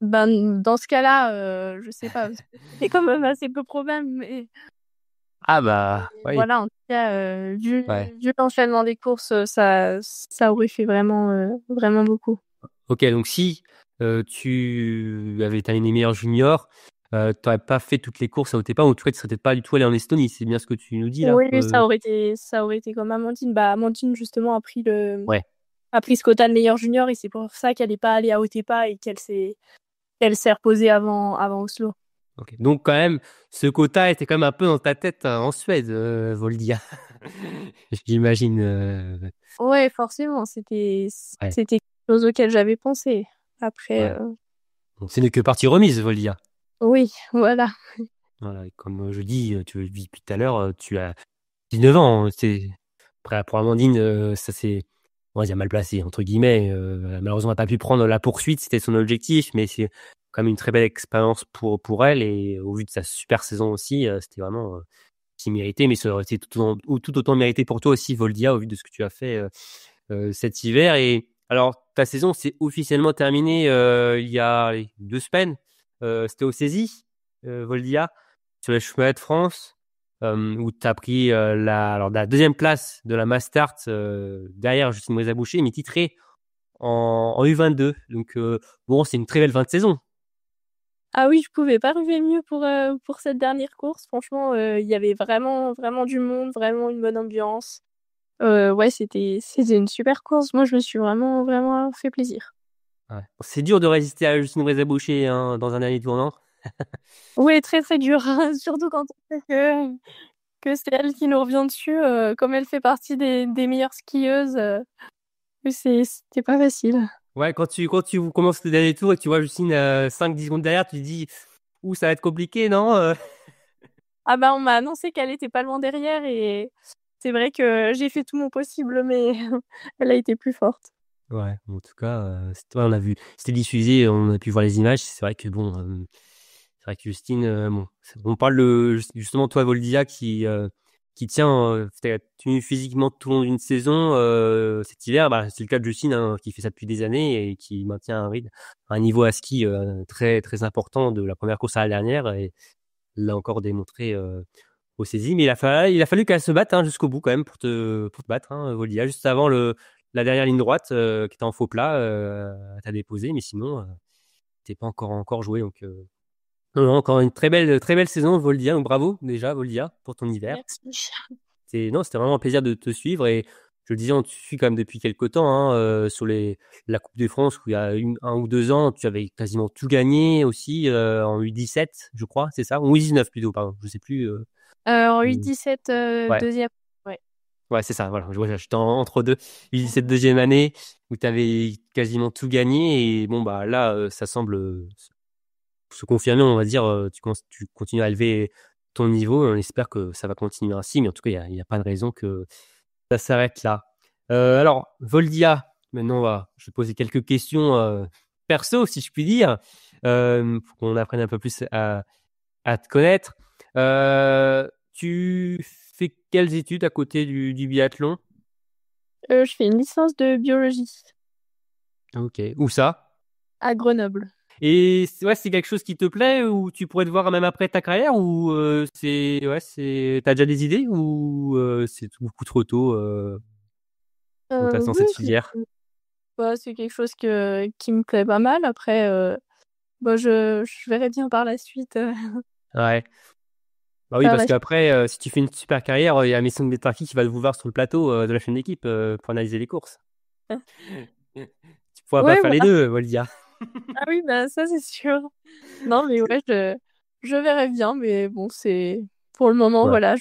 Bah quand même. dans ce cas-là, je sais pas, parce que c'est quand même assez peu probable mais Ah bah, oui, voilà, en tout cas, ouais. vu l'enchaînement des courses, ça aurait fait vraiment beaucoup. Ok, donc si tu avais terminé meilleur junior. Tu n'aurais pas fait toutes les courses à Otepää, ou en tout cas, tu ne serais peut-être pas du tout allé en Estonie. C'est bien ce que tu nous dis là. Oui, ça aurait été comme Amandine. Bah, Amandine, justement, Ouais. a pris ce quota de meilleur junior et c'est pour ça qu'elle n'est pas allée à Otepää et qu'elle s'est reposée avant Oslo. Ok. Donc quand même, ce quota était quand même un peu dans ta tête en Suède, Voldia. J'imagine. Ouais, forcément, c'était Ouais. quelque chose auquel j'avais pensé. Après, Ouais. Donc, ce n'est que partie remise, Voldia. oui, voilà. Voilà, et comme je dis, tu le dis depuis tout à l'heure, tu as 19 ans. Après, pour Amandine, ça c'est, on va dire, mal placé, entre guillemets. Malheureusement, elle n'a pas pu prendre la poursuite, c'était son objectif, mais c'est quand même une très belle expérience pour elle. Et au vu de sa super saison aussi, c'était vraiment si mérité, mais ça aurait été tout autant mérité pour toi aussi, Voldia, au vu de ce que tu as fait cet hiver. Et alors, ta saison s'est officiellement terminée il y a 2 semaines. C'était au Saisie, Voldia, sur les chemins de France, où tu as pris la deuxième place de la Mastart derrière Justine Brézaboucher, mais titré en U22. Donc, bon, c'est une très belle fin de saison. Ah oui, je pouvais pas rêver mieux pour cette dernière course. Franchement, il y avait vraiment, vraiment du monde, vraiment une bonne ambiance. Ouais, c'était une super course. Moi, je me suis vraiment, vraiment fait plaisir. Ouais. C'est dur de résister à Justine Brézaboucher dans un dernier tournant. Oui, très, très dur. Surtout quand on sait que c'est elle qui nous revient dessus. Comme elle fait partie des meilleures skieuses, c'était pas facile. Ouais, quand tu commences le dernier tour et que tu vois Justine 5-10 secondes derrière, tu te dis, ouh, ça va être compliqué, non? Ah bah, on m'a annoncé qu'elle était pas loin derrière et c'est vrai que j'ai fait tout mon possible, mais elle a été plus forte. Ouais, en tout cas, on a vu, c'était diffusé, on a pu voir les images. C'est vrai que bon, c'est vrai que Justine, bon, on parle justement toi, Voldia, qui tient, t'as tenu physiquement tout au long d'une saison cet hiver. Bah, c'est le cas de Justine, hein, qui fait ça depuis des années et qui maintient un niveau à ski très très important de la première course à la dernière, et l'a encore démontré au saisie. Mais il a fallu qu'elle se batte jusqu'au bout quand même pour te battre, Voldia, juste avant la dernière ligne droite qui était en faux plat, t'as déposé, mais sinon t'es pas encore joué. Donc non, encore une très belle saison, Voldia. Donc bravo déjà, Voldia, pour ton hiver. Merci. C'était vraiment un plaisir de te suivre. Et je le disais, on te suit quand même depuis quelques temps sur la Coupe de France, où il y a 1 ou 2 ans, tu avais quasiment tout gagné aussi en U17, je crois, c'est ça? Ou U19 plutôt, pardon, je sais plus. En U17, Ouais. deuxième. Ouais. Ouais, c'est ça, voilà. J'étais entre deux. U17 deuxième année, où tu avais quasiment tout gagné. Et bon, bah là, ça semble se confirmer, on va dire. Tu continues à élever ton niveau. On espère que ça va continuer ainsi. Mais en tout cas, il y a pas de raison que ça s'arrête là. Alors, Voldia, maintenant, je vais te poser quelques questions perso, si je puis dire, pour qu'on apprenne un peu plus à te connaître. Tu fais quelles études à côté du biathlon? Je fais une licence de biologie Ok. Où ça? à Grenoble. Et c'est quelque chose qui te plaît, ou tu pourrais te voir même après ta carrière, ou t'as déjà des idées, ou c'est beaucoup trop tôt dans Oui, cette filière? c'est quelque chose qui me plaît pas mal. Après, je verrai bien par la suite. Ouais. Bah oui, Par parce la suite. qu'après, si tu fais une super carrière, il y a Mason Betarki qui va vous voir sur le plateau de la chaîne d'équipe pour analyser les courses. Tu pourras pas Ouais, faire les voilà. deux, Voldia. Ah oui, bah ça c'est sûr. Non, mais ouais, je verrai bien, mais bon, c'est pour le moment, Ouais. voilà,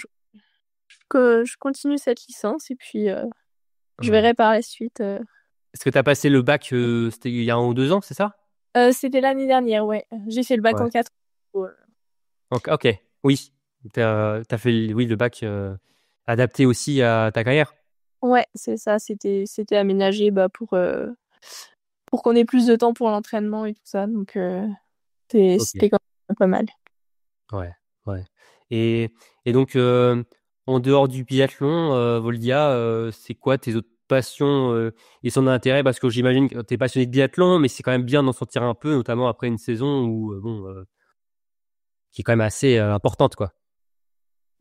que je continue cette licence et puis je Ouais. verrai par la suite. Est-ce que tu as passé le bac, c'était il y a 1 ou 2 ans, c'est ça? C'était l'année dernière, ouais. J'ai fait le bac Ouais. en 4. Ok, oui. T'as fait oui, le bac adapté aussi à ta carrière. Ouais, c'est ça. C'était aménagé pour qu'on ait plus de temps pour l'entraînement et tout ça. Donc, Ok. c'était quand même pas mal. Ouais, ouais. Et, et donc, en dehors du biathlon, Voldia, c'est quoi tes autres passions et son intérêt? Parce que j'imagine que tu es passionné de biathlon, mais c'est quand même bien d'en sortir un peu, notamment après une saison qui est quand même assez importante, quoi.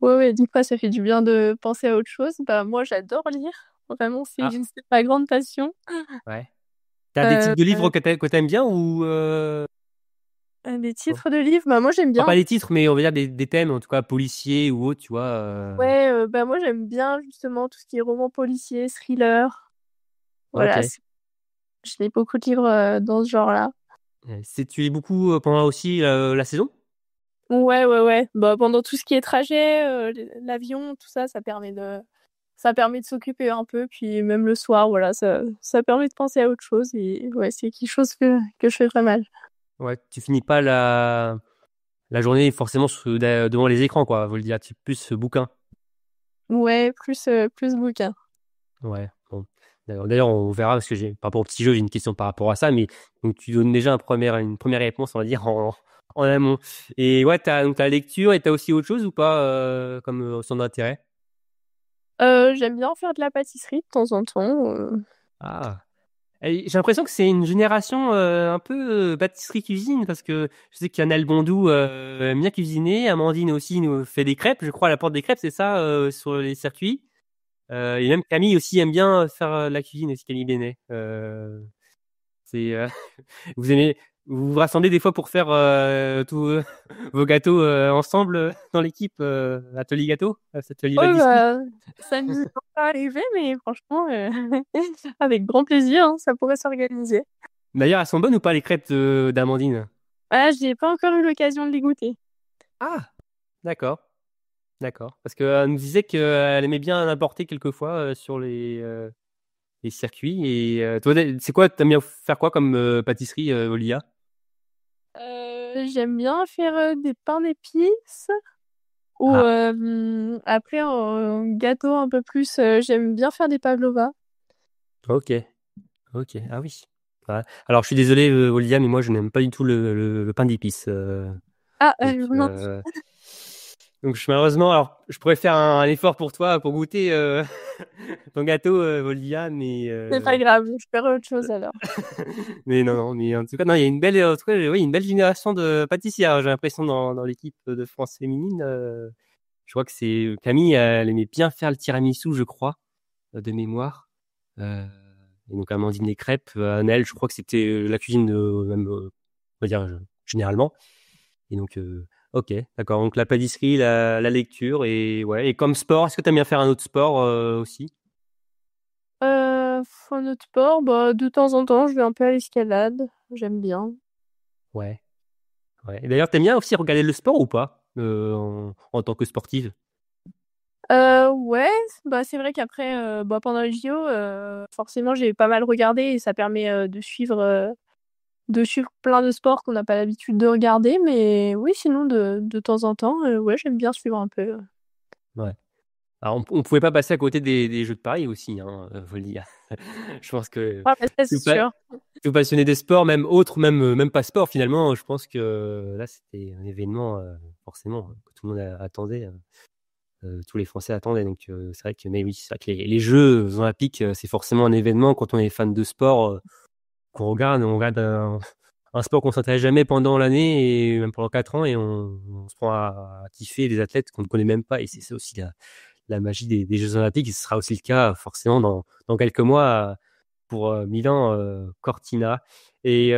Ouais, des fois, ça fait du bien de penser à autre chose. Bah, moi, j'adore lire. Vraiment, Ah, c'est ma grande passion. ouais. T'as des Euh, titres de livres que t'aimes bien ou des titres de livres, bah moi j'aime enfin, bien. pas des titres, mais on va dire des thèmes, en tout cas policiers ou autres, tu vois. Ouais, bah moi j'aime bien justement tout ce qui est roman policier, thriller. Ok. Voilà, je lis beaucoup de livres dans ce genre-là. Tu lis beaucoup pendant aussi la saison? Ouais. Bah pendant tout ce qui est trajet, l'avion, tout ça, ça permet de s'occuper un peu. Puis même le soir, voilà, ça permet de penser à autre chose. Et ouais, c'est quelque chose que je fais très mal. Ouais, tu finis pas la journée forcément devant les écrans, quoi. Vous le dire, tu plus bouquin. Ouais, plus bouquin. Ouais. Bon. D'ailleurs, on verra parce que par rapport au petit jeu, j'ai une question par rapport à ça, mais donc tu donnes déjà une première réponse, on va dire en amont. Et ouais, donc t'as la lecture et t'as aussi autre chose ou pas comme centre d'intérêt? J'aime bien faire de la pâtisserie de temps en temps. Ah. Et j'ai l'impression que c'est une génération un peu pâtisserie cuisine parce que je sais qu'Annelle Bondou aime bien cuisiner, Amandine aussi nous fait des crêpes, je crois, à la porte des crêpes, c'est ça, sur les circuits. Et même Camille aussi aime bien faire la cuisine aussi, Camille Benet. C'est vous aimez vous vous rassemblez des fois pour faire tous vos gâteaux ensemble dans l'équipe atelier gâteau, cet atelier Ouais, pâtisserie. bah, ça ne nous est pas arrivé, mais franchement, avec grand plaisir, hein, ça pourrait s'organiser. D'ailleurs, elles sont bonnes ou pas les crêpes d'Amandine? Ah, j'ai pas encore eu l'occasion de les goûter. Ah, d'accord. D'accord. Parce qu'elle nous disait qu'elle aimait bien apporter quelquefois sur les circuits. Et toi, c'est quoi, t'aimes bien faire quoi comme pâtisserie, Olia? J'aime bien faire des pains d'épices ou Ah, après en gâteau un peu plus, j'aime bien faire des pavlova. ok. Ok. Ah oui. Ouais. Alors, je suis désolé, Olia, mais moi, je n'aime pas du tout le pain d'épices. Ah, Donc, mince, malheureusement, alors, je pourrais faire un effort pour toi pour goûter ton gâteau, Olia, mais c'est pas grave, je ferai autre chose alors. mais non, mais en tout cas, non, il y a une belle, en tout cas, oui, une belle génération de pâtissières. J'ai l'impression dans l'équipe de France féminine. Je crois que c'est Camille, elle aimait bien faire le tiramisu, je crois, de mémoire. Et donc Amandine les crêpes, Annelle, je crois que c'était la cuisine même, on va dire généralement. Et donc, ok, d'accord. Donc la pâtisserie, la lecture et ouais. Et comme sport, est-ce que tu aimes bien faire un autre sport aussi? Un autre sport, bah, de temps en temps, je vais un peu à l'escalade, j'aime bien. Ouais, ouais. Et d'ailleurs, t'aimes bien aussi regarder le sport ou pas en tant que sportive? Ouais, bah c'est vrai qu'après, bah, pendant les JO, forcément j'ai pas mal regardé et ça permet de suivre plein de sports qu'on n'a pas l'habitude de regarder. Mais oui, sinon de temps en temps, ouais, j'aime bien suivre un peu. Ouais. Alors, on pouvait pas passer à côté des Jeux de Paris aussi, hein, faut le dire. Je pense que Ouais, bah, ça c'est tout, pa- sûr. tout passionné des sports, même autres, même pas sport finalement, je pense que là c'était un événement forcément que tout le monde attendait, tous les Français attendaient. Donc c'est vrai que, mais oui, c'est vrai que les Jeux Olympiques, c'est forcément un événement quand on est fan de sport on regarde un sport qu'on s'intéresse jamais pendant l'année et même pendant 4 ans et on se prend à kiffer des athlètes qu'on ne connaît même pas et c'est ça aussi la magie des Jeux Olympiques. Et ce sera aussi le cas forcément dans quelques mois pour Milan Cortina. Et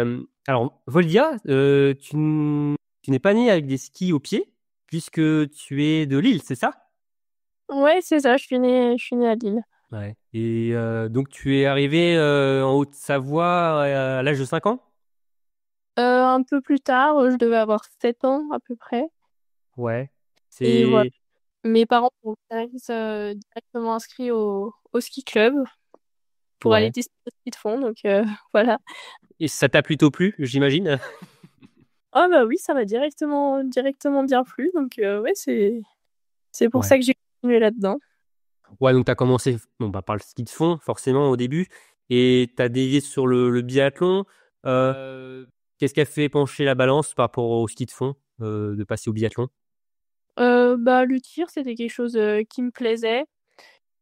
alors, Voldia, tu n'es pas né avec des skis aux pieds puisque tu es de Lille, c'est ça? Ouais, c'est ça, je suis née à Lille. Ouais. Et donc, tu es arrivé en Haute-Savoie à l'âge de 5 ans? Un peu plus tard, je devais avoir 7 ans à peu près. Ouais. Et voilà, C'est. mes parents m'ont directement inscrit au ski club pour aller Ouais. tester le ski de fond. Donc voilà. Et ça t'a plutôt plu, j'imagine? Ah bah oui, ça m'a directement bien plu. Donc ouais, c'est pour Ouais. ça que j'ai continué là-dedans. Ouais, donc tu as commencé bon, bah, par le ski de fond, forcément, au début, et tu as dévié sur le biathlon. Euh, Qu'est-ce qui a fait pencher la balance par rapport au ski de fond, de passer au biathlon? Bah le tir, c'était quelque chose qui me plaisait.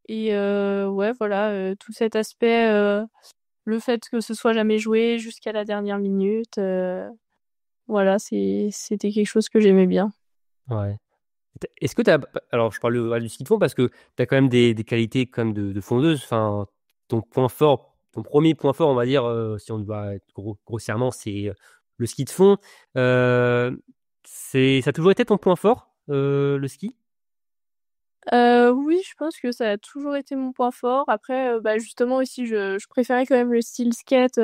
Et ouais, voilà, tout cet aspect, le fait que ce soit jamais joué jusqu'à la dernière minute, voilà, c'était quelque chose que j'aimais bien. Ouais. Est-ce que tu as. Alors, je parle du ski de fond parce que tu as quand même des qualités comme de fondeuse. Enfin, ton point fort, ton premier point fort, on va dire, si on doit être grossièrement, c'est le ski de fond. Ça a toujours été ton point fort, le ski? Oui, je pense que ça a toujours été mon point fort. Après, bah, justement aussi, je préférais quand même le style skate,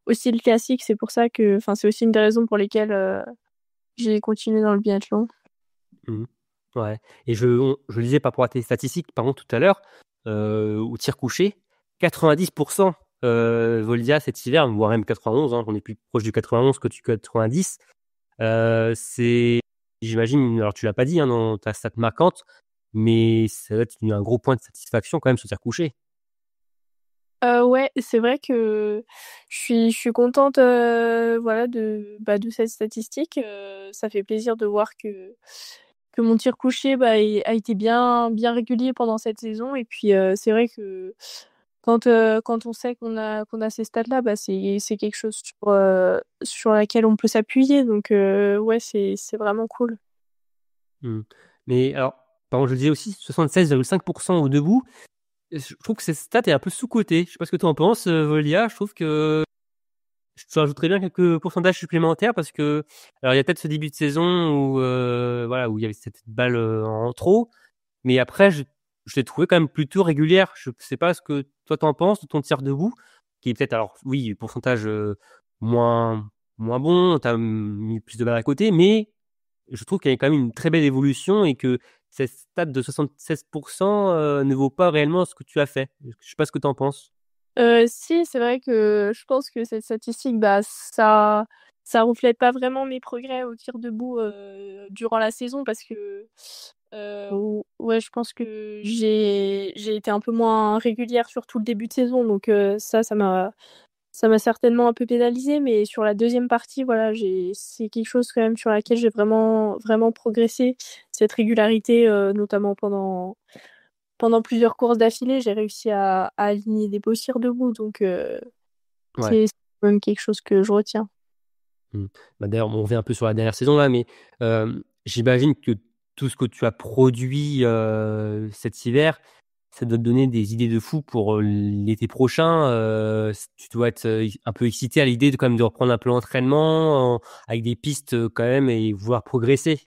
au style classique. C'est pour ça que enfin, c'est aussi une des raisons pour lesquelles, j'ai continué dans le biathlon. Mmh. Ouais, et je lisais par rapport à tes statistiques, par contre, tout à l'heure, au tir couché, 90 Voldia cet hiver, voire même 91, hein, on est plus proche du 91 que du 90. C'est J'imagine, alors tu l'as pas dit, hein, dans ta stat marquante, mais ça doit être un gros point de satisfaction quand même, ce tir couché. Ouais, c'est vrai que je suis contente, voilà, de cette statistique. Ça fait plaisir de voir que mon tir couché, bah, a été bien régulier pendant cette saison et puis, c'est vrai que quand on sait qu'on a ces stats-là, bah, c'est quelque chose sur laquelle on peut s'appuyer donc, ouais, c'est vraiment cool. Mmh. Mais alors, par contre, je disais aussi 76,5 au debout. Je trouve que cette stat est un peu sous-cotée. Je sais pas ce que tu en penses, Volia. Je trouve que je rajouterais bien quelques pourcentages supplémentaires parce que, alors il y a peut-être ce début de saison où, voilà, où il y avait cette balle en trop, mais après, je l'ai trouvé quand même plutôt régulière. Je sais pas ce que toi t'en penses de ton tir debout, qui est peut-être, alors oui, pourcentage moins, moins bon, tu as mis plus de balles à côté, mais je trouve qu'il y a quand même une très belle évolution et que cette stat de 76% ne vaut pas réellement ce que tu as fait. Je sais pas ce que tu en penses. Si, c'est vrai que je pense que cette statistique, bah, ça reflète pas vraiment mes progrès au tir debout, durant la saison parce que, ouais, je pense que j'ai été un peu moins régulière sur tout le début de saison donc ça m'a certainement un peu pénalisée mais sur la deuxième partie, voilà, c'est quelque chose quand même sur laquelle j'ai vraiment progressé. Cette régularité, notamment pendant plusieurs courses d'affilée, j'ai réussi à aligner des beaux tirs debout, donc Ouais. c'est quand même quelque chose que je retiens. Mmh. Bah, d'ailleurs, on revient un peu sur la dernière saison là, mais j'imagine que tout ce que tu as produit, cet hiver, ça doit te donner des idées de fou pour, l'été prochain. Tu dois être, un peu excité à l'idée de quand même de reprendre un peu l'entraînement, avec des pistes, quand même et vouloir progresser.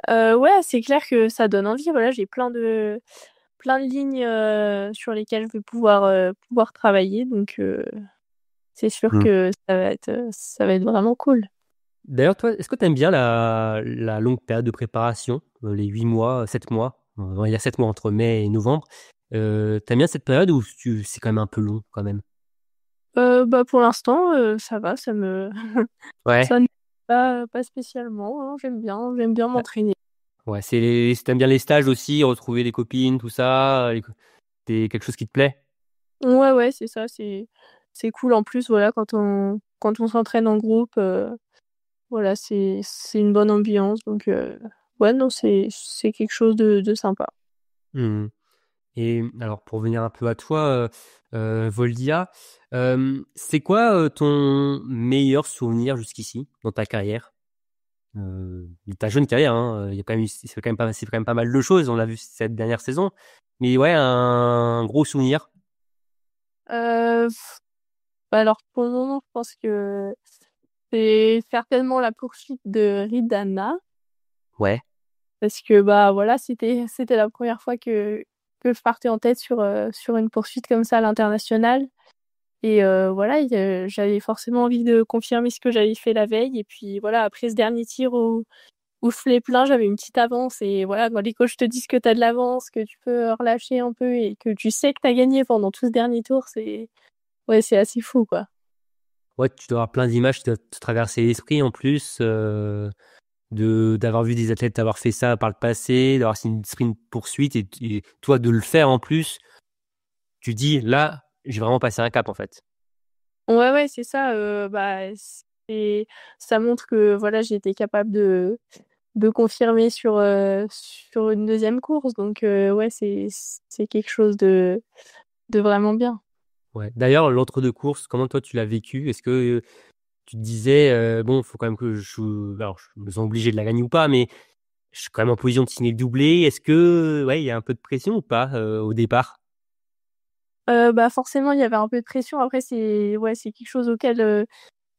Ouais, c'est clair que ça donne envie, voilà, j'ai plein de lignes, sur lesquelles je vais pouvoir travailler, donc c'est sûr Mmh. que ça va être vraiment cool. D'ailleurs, toi, est-ce que tu aimes bien la longue période de préparation, les 8 mois, 7 mois? Il y a 7 mois entre mai et novembre. Tu aimes bien cette période ou c'est quand même un peu long quand même? Bah, pour l'instant, ça va, Ouais. ça ne pas spécialement, hein, j'aime bien Ouais. m'entraîner. Ouais, tu aimes bien les stages aussi, retrouver les copines, tout ça, c'est quelque chose qui te plaît? Ouais, ouais, c'est ça, c'est cool en plus, voilà, quand on s'entraîne en groupe, voilà, c'est une bonne ambiance donc ouais, non, c'est quelque chose de sympa. Mmh. Et alors pour revenir un peu à toi, Voldia, c'est quoi, ton meilleur souvenir jusqu'ici dans ta carrière? De ta jeune carrière, hein, il y a quand même eu c'est quand même pas mal de choses, on l'a vu cette dernière saison. Mais ouais, un gros souvenir? Heu, Bah, alors pour le moment, je pense que c'est certainement la poursuite de Ridana Ouais. parce que, bah, voilà, c'était la première fois que je partais en tête sur une poursuite comme ça à l'international et voilà, j'avais forcément envie de confirmer ce que j'avais fait la veille et puis voilà, après ce dernier tir où je voulais plein, j'avais une petite avance et voilà, quand les coachs te disent que tu as de l'avance, que tu peux relâcher un peu et que tu sais que tu as gagné pendant tout ce dernier tour, c'est assez fou, quoi. Ouais, tu dois avoir plein d'images qui doivent te traverser l'esprit en plus, d'avoir vu des athlètes avoir fait ça par le passé, d'avoir c'est une poursuite et toi de le faire en plus, tu dis: «Là, j'ai vraiment passé un cap, en fait». Ouais, ouais, c'est ça, bah, c'est ça montre que, voilà, j'ai été capable de confirmer sur une deuxième course donc ouais, c'est quelque chose de vraiment bien. Ouais. D'ailleurs, l'entre-deux courses, comment toi tu l'as vécu? Est-ce que, tu te disais, «Bon, faut quand même que alors je me sens obligé de la gagner ou pas, mais je suis quand même en position de signer le doublé». Est-ce que, ouais, il y a un peu de pression ou pas, au départ? Bah, forcément, il y avait un peu de pression. Après, c'est quelque chose auquel,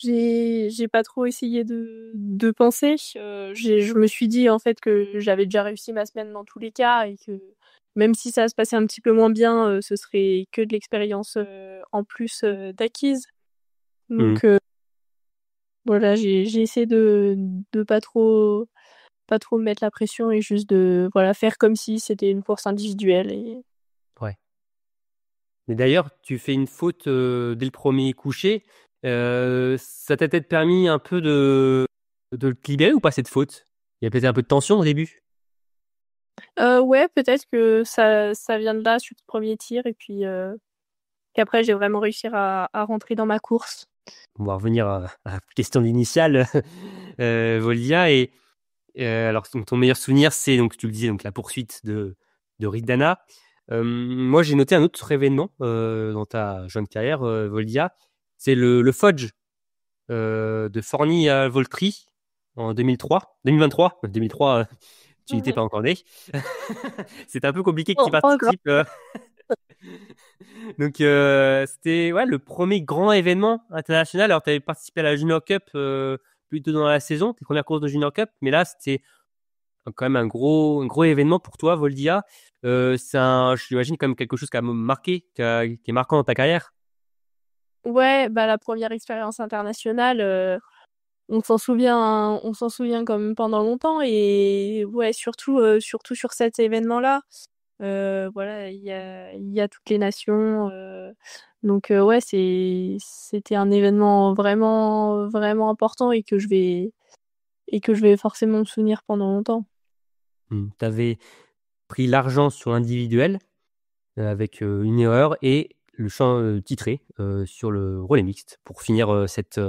j'ai pas trop essayé de penser. Je me suis dit, en fait, que j'avais déjà réussi ma semaine dans tous les cas et que même si ça se passait un petit peu moins bien, ce serait que de l'expérience, en plus, d'acquise. Mmh. Donc voilà, j'ai essayé de pas trop me mettre la pression et juste de, voilà, faire comme si c'était une course individuelle et Ouais. Mais d'ailleurs, tu fais une faute, dès le premier coucher. Ça t'a peut-être permis un peu de te libérer ou pas cette faute? Il y a peut-être un peu de tension au début? ouais, peut-être que ça vient de là, sur ce premier tir et puis, qu'après j'ai vraiment réussi à rentrer dans ma course. On va revenir à la question initiale, Voldia alors donc ton meilleur souvenir, c'est donc tu le disais donc la poursuite de Ridana. Moi j'ai noté un autre événement, dans ta jeune carrière, Voldia, c'est le Fudge, de Forny à Voltri en 2023. 2003, tu n'étais pas encore né. C'était un peu compliqué que tu y Pas encore. participes, donc c'était ouais, le premier grand événement international. Alors tu avais participé à la Junior Cup, plutôt dans la saison, tes premières courses de Junior Cup, mais là c'était quand même un gros événement pour toi, Voldia. J'imagine quand même quelque chose qui a marqué, qui est marquant dans ta carrière. Ouais, bah, la première expérience internationale, on s'en souvient comme pendant longtemps et ouais, surtout sur cet événement-là. Voilà, il y a toutes les nations, donc ouais, c'était un événement vraiment, vraiment important et que je vais forcément me souvenir pendant longtemps. Tu avais pris l'argent sur l'individuel, avec une erreur et le champ titré sur le relais mixte pour finir cet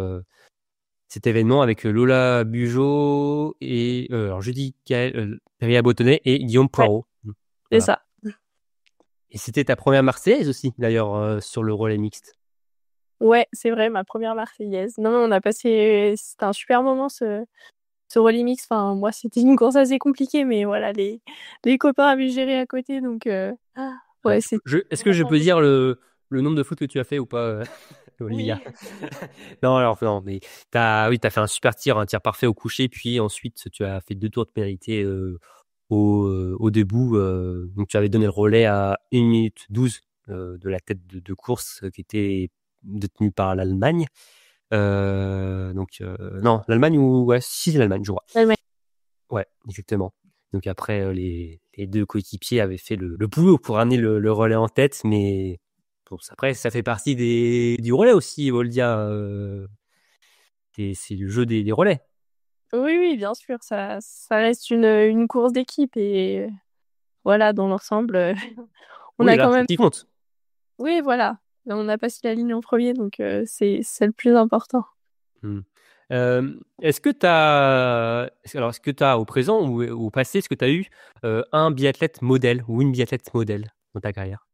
événement avec Lola Bugeaud et alors je dis Péria Bottonnet et Guillaume Ouais, Poirot. c'est Voilà. ça. Et c'était ta première Marseillaise aussi, d'ailleurs, sur le relais mixte. Ouais, c'est vrai, ma première marseillaise. Non, on a passé c'était un super moment ce relais mix. Enfin, moi, c'était une course assez compliquée, mais voilà, les copains avaient géré à côté, donc Ouais, ouais, c'est est-ce que je peux dire le nombre de fautes que tu as fait ou pas, Olivia? oui. Non, alors non, mais oui, t'as fait un super tir, un tir parfait au coucher, puis ensuite tu as fait 2 tours de pénalité au debout. Donc tu avais donné le relais à 1 minute 12 de la tête de course qui était détenue par l'Allemagne. Donc non, l'Allemagne ou ouais, si c'est l'Allemagne, je crois. L'Allemagne. Ouais, exactement. Donc après, les 2 coéquipiers avaient fait le boulot pour ramener le relais en tête, mais bon, après, ça fait partie du relais aussi, Voldia. C'est le jeu des relais. Oui, oui, bien sûr, ça reste une course d'équipe et voilà, dans l'ensemble, on Oui, a là, quand c'est même ce qui compte. oui, voilà, on a passé la ligne en premier, donc c'est le plus important. Mmh. Est-ce que tu as est-ce que tu as au présent ou au passé, est-ce que tu as eu, un biathlète modèle ou une biathlète modèle dans ta carrière?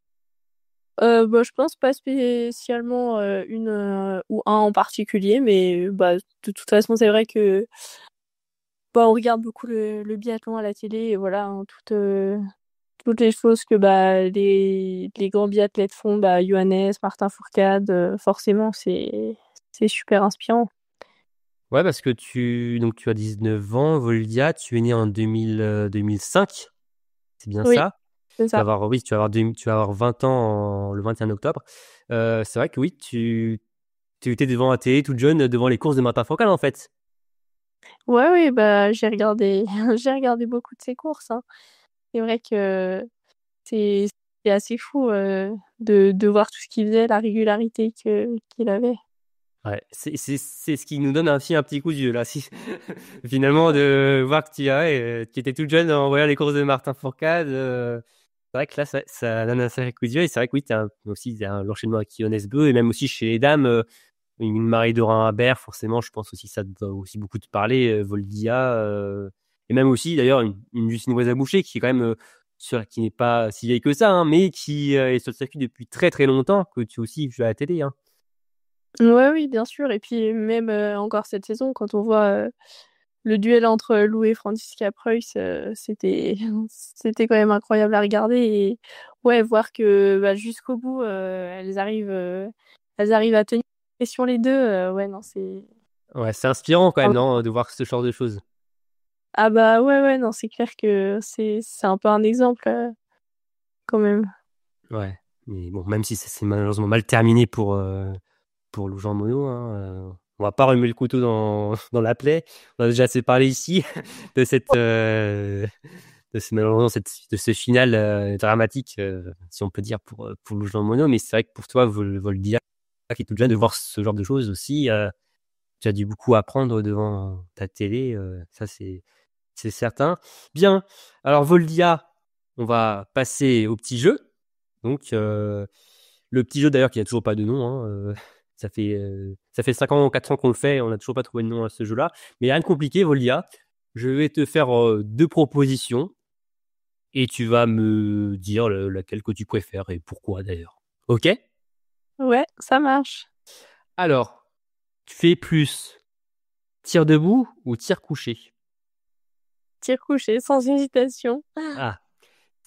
Bah, je pense pas spécialement, une, ou un en particulier, mais bah, de toute façon, c'est vrai que, bah, on regarde beaucoup le biathlon à la télé et voilà, hein, toutes les choses que, bah, les grands biathlètes font, bah, Johannes, Martin Fourcade, forcément, c'est super inspirant. Ouais, parce que tu as 19 ans, Voldia, tu es né en 2005, c'est bien Oui, ça? c'est ça. Tu vas avoir 20 ans le 21 octobre. C'est vrai que oui, tu étais devant la télé toute jeune, devant les courses de Martin Fourcade, en fait. Ouais, oui, bah, j'ai regardé j'ai regardé beaucoup de ses courses, hein. C'est vrai que c'est c'est assez fou, de voir tout ce qu'il faisait, la régularité qu'il avait. Ouais, c'est ce qui nous donne aussi un petit coup de vieux là, si finalement de voir que tu étais toute jeune en voyant les courses de Martin Fourcade, c'est vrai que là ça donne un sacré coup de vieux et c'est vrai que oui, tu as l'enchaînement avec Johannes Beu et même aussi chez les dames, une Marie Dorin Habert forcément je pense aussi ça doit aussi beaucoup te parler, Voldia, et même aussi d'ailleurs une Justine Boucher qui est quand même, qui n'est pas si vieille que ça, hein, mais qui, est sur le circuit depuis très, très longtemps, que tu as aussi vu à la télé, hein. Ouais, oui, bien sûr et puis même, encore cette saison quand on voit, le duel entre Lou et Franziska Preuss, c'était c'était quand même incroyable à regarder et ouais, voir que jusqu'au bout, elles arrivent à tenir la pression les deux. Ouais, non, c'est Ouais, c'est inspirant quand même, non, de voir ce genre de choses. ah bah ouais, non, c'est clair que c'est un peu un exemple quand même. Ouais, mais bon, même si c'est malheureusement mal terminé pour Lou Jean Monod, hein, on va pas remuer le couteau dans la plaie. On a déjà assez parlé ici de malheureusement de ce final dramatique, si on peut dire pour Lou Jean Monod. Mais c'est vrai que pour toi, Voldia, qui est toute jeune, de voir ce genre de choses aussi, tu as dû beaucoup apprendre devant ta télé. Ça, c'est certain. Bien. Alors Voldia, on va passer au petit jeu. Donc, le petit jeu d'ailleurs qui n'a toujours pas de nom. Hein, ça fait 5 ans, 4 ans qu'on le fait, on n'a toujours pas trouvé de nom à ce jeu-là. Mais rien de compliqué, Voldia. Je vais te faire 2 propositions et tu vas me dire laquelle que tu préfères et pourquoi d'ailleurs. Ok? Ouais, ça marche. Alors, tu fais plus tir debout ou tir couché? Tir couché, sans hésitation. Ah,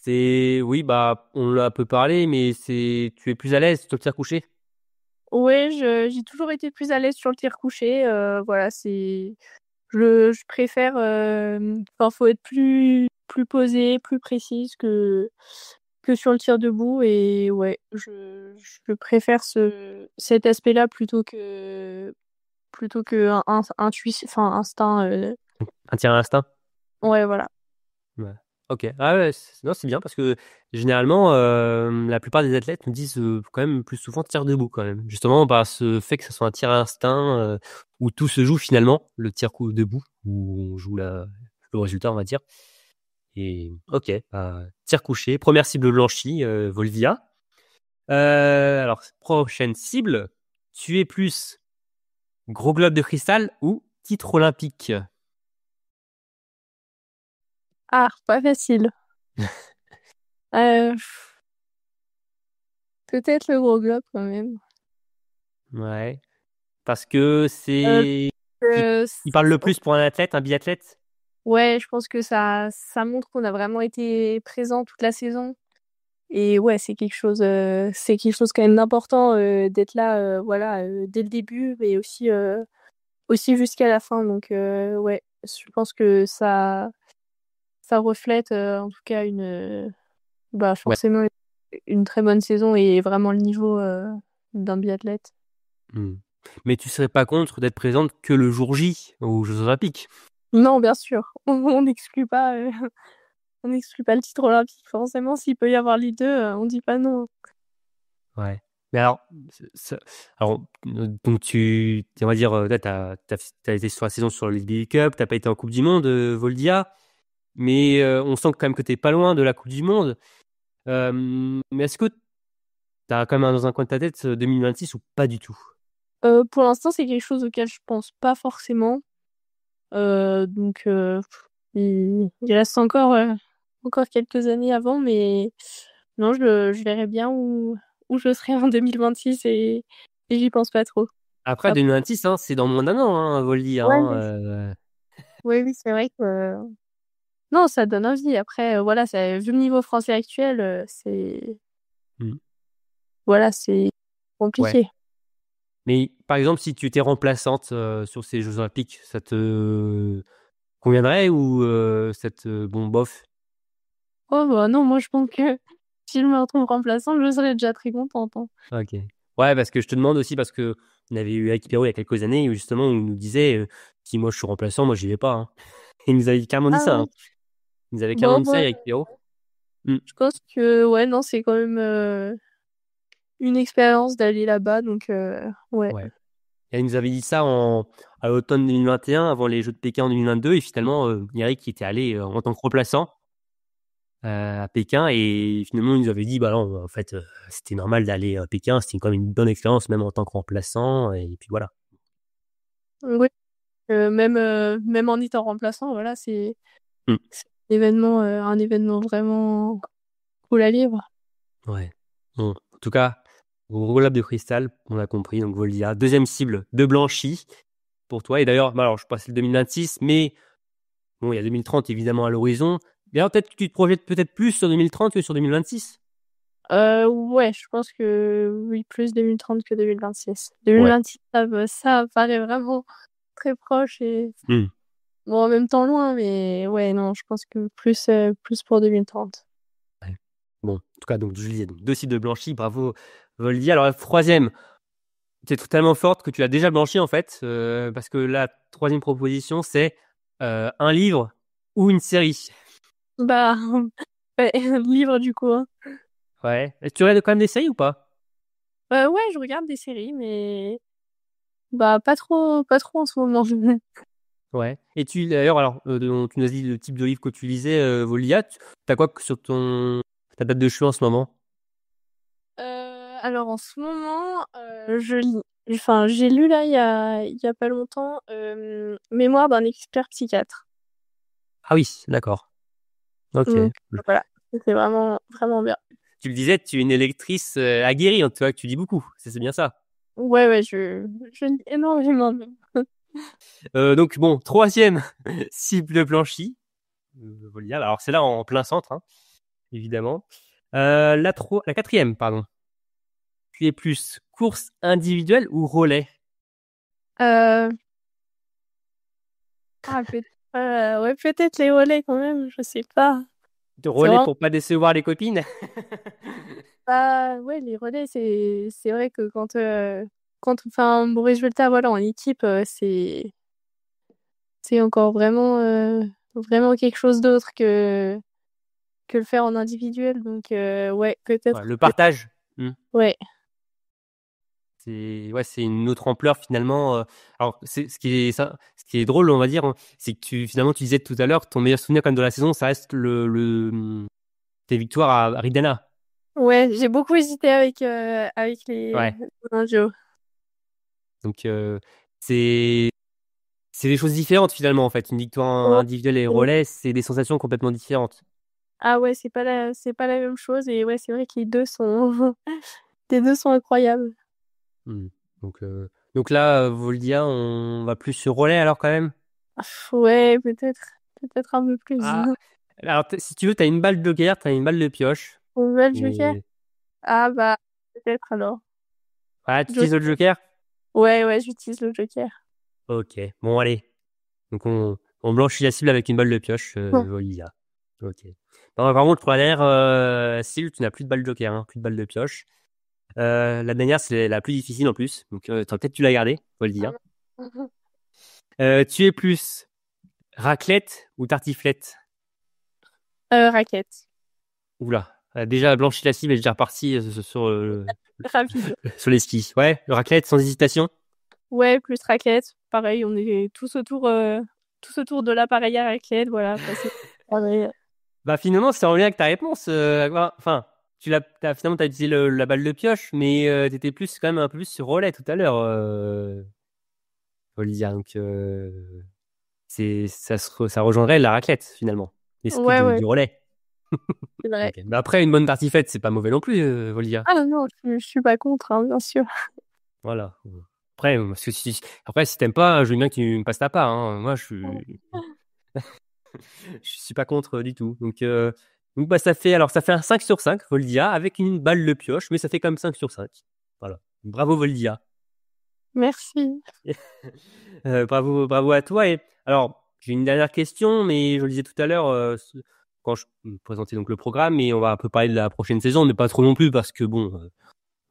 oui, bah, on l'a un peu parlé, mais tu es plus à l'aise sur le tir couché? Ouais, j'ai toujours été plus à l'aise sur le tir couché. Voilà, je préfère. Enfin, faut être plus posé, plus précise que sur le tir debout. Et ouais, je préfère cet aspect-là plutôt que enfin instinct. Un tir à instinct? Ouais, voilà. Ouais. Ok. Ah ouais, non, c'est bien parce que généralement, la plupart des athlètes me disent quand même plus souvent tir debout quand même. Justement par ce fait que ce soit un tir à instinct où tout se joue finalement, le tir debout, où on joue le résultat, on va dire. Et ok, tir couché, première cible blanchie, Volvia. Alors, prochaine cible, tu es plus gros globe de cristal ou titre olympique? Ah, pas facile. Euh, Peut-être le gros globe quand même. Ouais. Parce que Euh, c'est qui, euh, qui parle le plus pour un athlète, un biathlète? ouais, je pense que ça montre qu'on a vraiment été présent toute la saison. Et ouais, c'est quelque chose quand même d'important d'être là, voilà, dès le début, mais aussi jusqu'à la fin. Donc ouais, je pense que ça reflète en tout cas Ouais. forcément une très bonne saison et vraiment le niveau d'un biathlète. Hmm. Mais tu serais pas contre d'être présente que le jour J aux Jeux Olympiques? Non, bien sûr, on n'exclut pas, on n'exclut pas le titre olympique. Forcément, s'il peut y avoir les deux, on dit pas non. Ouais. Mais alors, alors donc on va dire, t'as été sur la saison sur le League Cup, t'as pas été en Coupe du Monde, Voldia, mais on sent quand même que t'es pas loin de la Coupe du Monde. Mais est-ce que t'as quand même dans un coin de ta tête 2026 ou pas du tout? Pour l'instant, c'est quelque chose auquel je pense pas forcément. Donc, il reste encore quelques années avant, mais non, je verrai bien où je serai en 2026 et j'y pense pas trop. Après, Après, 2026, hein, c'est dans moins d'un an, hein, Voldy. ouais, Hein, oui, c'est vrai que non, ça donne envie. Après, voilà, vu le niveau français actuel, hmm, voilà, c'est ouais. compliqué. Mais par exemple, si tu étais remplaçante sur ces Jeux Olympiques, ça te conviendrait ou ça te bon bof? Oh bah non, moi je pense que si je me retrouve remplaçante, je serais déjà très contente, hein. Ok. Ouais, parce que je te demande aussi parce que on avait eu Eric Pirot il y a quelques années où justement on nous disait si moi je suis remplaçant, moi j'y vais pas. Hein. Il nous avait carrément dit Ah ça. ouais. Hein. Il nous avait carrément Bon, dit ça, moi, Eric Pirot. Hmm. je pense que ouais, non, c'est quand même une expérience d'aller là-bas, donc ouais. Ouais. Et il nous avait dit ça à l'automne 2021, avant les Jeux de Pékin en 2022, et finalement Eric était allé en tant que remplaçant à Pékin et finalement il nous avait dit bah non en fait c'était normal d'aller à Pékin, c'était quand même une bonne expérience même en tant que remplaçant et puis voilà. Oui, même en étant remplaçant, voilà, Hmm. c'est un événement vraiment cool à vivre. Ouais. Bon, en tout cas, gros lab de cristal, on a compris, donc Voldia. Deuxième cible de Blanchi pour toi. Et d'ailleurs, bah, alors je passais le 2026, mais Bon, il y a 2030 évidemment à l'horizon. D'ailleurs, peut-être que tu te projettes peut-être plus sur 2030 que sur 2026. Ouais, je pense que oui, plus 2030 que 2026. Ouais. 2026, ça paraît vraiment très proche et Hmm. bon, en même temps loin, mais ouais, non, je pense que plus pour 2030. Bon, en tout cas, donc je disais, donc 2 cibles de blanchi, bravo Voldy. Alors la troisième, tu es totalement forte que tu as déjà blanchi en fait, parce que la troisième proposition, c'est un livre ou une série. Bah, ouais, livre du coup, hein. Ouais. Et tu regardes quand même des séries ou pas? Ouais, je regarde des séries, mais bah pas trop en ce moment. Ouais. Et d'ailleurs, alors, tu nous as dit le type de livre que tu lisais, Volia. T'as quoi sur ta date de choix en ce moment? Alors en ce moment, je lis, enfin j'ai lu là il y a pas longtemps, Mémoire d'un expert psychiatre. Ah oui, d'accord. Ok. Donc voilà, c'est vraiment vraiment bien. Tu le disais, tu es une lectrice aguerrie, hein, tu vois, que tu lis beaucoup. C'est bien ça. Ouais, je lis énormément même. Donc bon, troisième cible de blanchi. Volia. Alors c'est là en plein centre, hein, évidemment. La quatrième, pardon. Tu es plus course individuelle ou relais? Euh, ouais, peut-être les relais quand même, je sais pas. De C'est relais vraiment pour pas décevoir les copines? pas, ouais, les relais, c'est vrai que quand on fait un bon résultat, voilà, en équipe, c'est encore vraiment quelque chose d'autre que le faire en individuel. Donc, ouais, Ouais, peut-être le que, partage. Hmm. ouais. C'est une autre ampleur finalement. Alors ce qui est drôle, on va dire, hein, c'est que finalement tu disais tout à l'heure, ton meilleur souvenir quand même de la saison, ça reste tes victoires à Ridana. Ouais, j'ai beaucoup hésité avec Ouais. les mondiaux. Donc c'est c'est des choses différentes finalement en fait. Une victoire Ouais. individuelle et relais, c'est des sensations complètement différentes. Ah ouais, c'est pas la même chose. Et ouais, c'est vrai que les deux sont, les deux sont incroyables. Hmm. Donc là, Voldia, on va plus sur relais alors quand même. Ouais, peut-être un peu plus. Ah, alors si tu veux, t'as une balle de guerre, t'as une balle de pioche. On va le Joker? Et Ah bah, peut-être alors. ah, tu utilises le Joker. joker? Ouais, j'utilise le Joker. Ok, bon allez. Donc on blanchit la cible avec une balle de pioche, Bon. Voldia. Ok. Non, par contre, pour la dernière cible, tu n'as plus de balle de joker, hein, plus de balle de pioche. La dernière, c'est la plus difficile en plus. Donc t'aurais peut-être dû la garder, Voldia. Tu es plus raclette ou tartiflette? Raquette. Oula, déjà blanchi la cible et déjà reparti Rapide. sur les skis. Ouais, le raclette sans hésitation. Ouais, plus raclette. Pareil, on est tous autour de l'appareil à raclette. Voilà, passer. Pareil. Bah finalement, c'est en lien avec ta réponse. Enfin, finalement t'as utilisé la balle de pioche, mais t'étais plus quand même un peu plus sur relais tout à l'heure, Olivia. Donc ça rejoindrait la raclette finalement, l'esprit Ouais, du relais. c'est vrai. Ok. Mais après, une bonne tartiflette, c'est pas mauvais non plus, Olivia. Ah non, je suis pas contre, hein, bien sûr. Voilà. Après, parce que après, si t'aimes pas, je veux bien que tu me passes ta part, hein. Moi, je suis pas contre du tout. Donc bah, ça fait un 5 sur 5, Voldia, avec une balle de pioche, mais ça fait quand même 5 sur 5. Voilà. Bravo, Voldia. Merci. Bravo à toi. Et alors, j'ai une dernière question, mais je le disais tout à l'heure, quand je présentais donc le programme, mais on va un peu parler de la prochaine saison, mais pas trop non plus, parce que bon,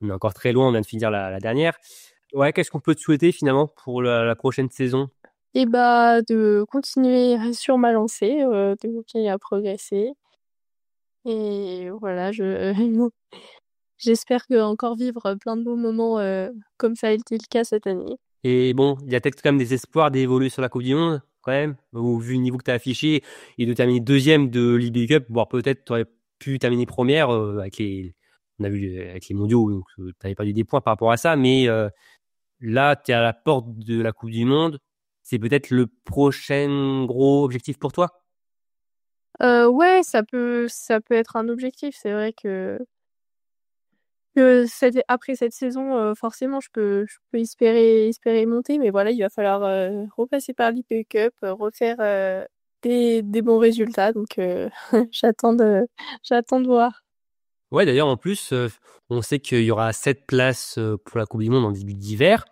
on est encore très loin, on vient de finir la dernière. Ouais, qu'est-ce qu'on peut te souhaiter finalement pour la prochaine saison? Et bah, de continuer sur ma lancée, de continuer à progresser. Et voilà, j'espère que encore vivre plein de beaux moments comme ça a été le cas cette année. Et bon, il y a peut-être quand même des espoirs d'évoluer sur la Coupe du Monde, quand même, ou vu le niveau que tu as affiché, et de terminer deuxième de l'IB Cup, voire peut-être tu aurais pu terminer première on a vu avec les mondiaux, donc tu avais perdu des points par rapport à ça, mais là, tu es à la porte de la Coupe du Monde. C'est peut-être le prochain gros objectif pour toi? Ouais, ça peut être un objectif. C'est vrai que après cette saison, forcément, je peux espérer monter, mais voilà, il va falloir repasser par l'IPE Cup, refaire des bons résultats, donc j'attends de voir. Ouais, d'ailleurs, en plus, on sait qu'il y aura 7 places pour la Coupe du Monde en début d'hiver.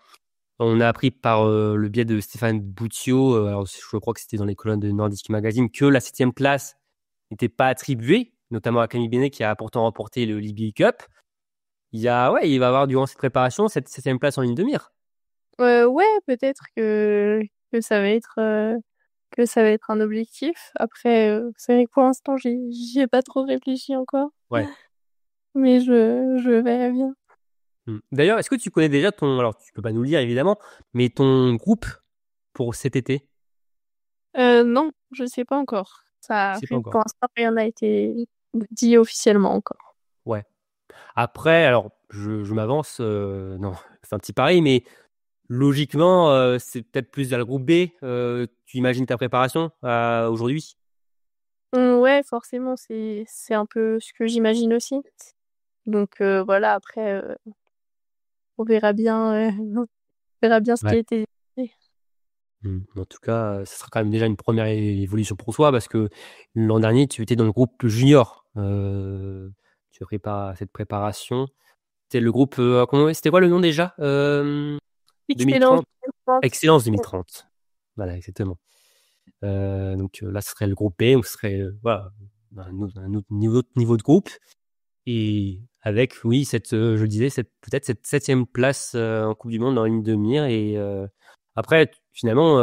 On a appris par le biais de Stéphane Boutiot, alors je crois que c'était dans les colonnes de Nordisk Magazine, que la 7e place n'était pas attribuée, notamment à Camille Benet qui a pourtant remporté le Libye Cup. Il va y avoir durant cette préparation cette 7e place en ligne de mire. Ouais, peut-être que ça va être un objectif. Après, c'est vrai que pour l'instant, j'y ai pas trop réfléchi encore, Ouais. mais je verrai bien. D'ailleurs, est-ce que tu connais déjà alors tu peux pas nous le dire évidemment, mais ton groupe pour cet été? Non, je sais pas encore. C'est pas encore. Pour l'instant, rien n'a été dit officiellement encore. Ouais. Après, alors, je m'avance, non, c'est un petit pari, mais logiquement, c'est peut-être plus vers le groupe B. Tu imagines ta préparation aujourd'hui? Ouais, forcément, c'est un peu ce que j'imagine aussi. Donc voilà, après, on verra bien, on verra bien ce qui a Ouais. été décidé. En tout cas, ça sera quand même déjà une première évolution pour toi parce que l'an dernier, tu étais dans le groupe junior. Tu prépares cette préparation. C'était le groupe, c'était quoi le nom déjà? Excellence 2030? Excellence 2030. Voilà, exactement. Donc là, ce serait le groupe B, donc ce serait voilà, un autre niveau de groupe. Et avec, oui, je le disais, peut-être cette 7e place en Coupe du Monde dans la ligne de mire. Et après, finalement,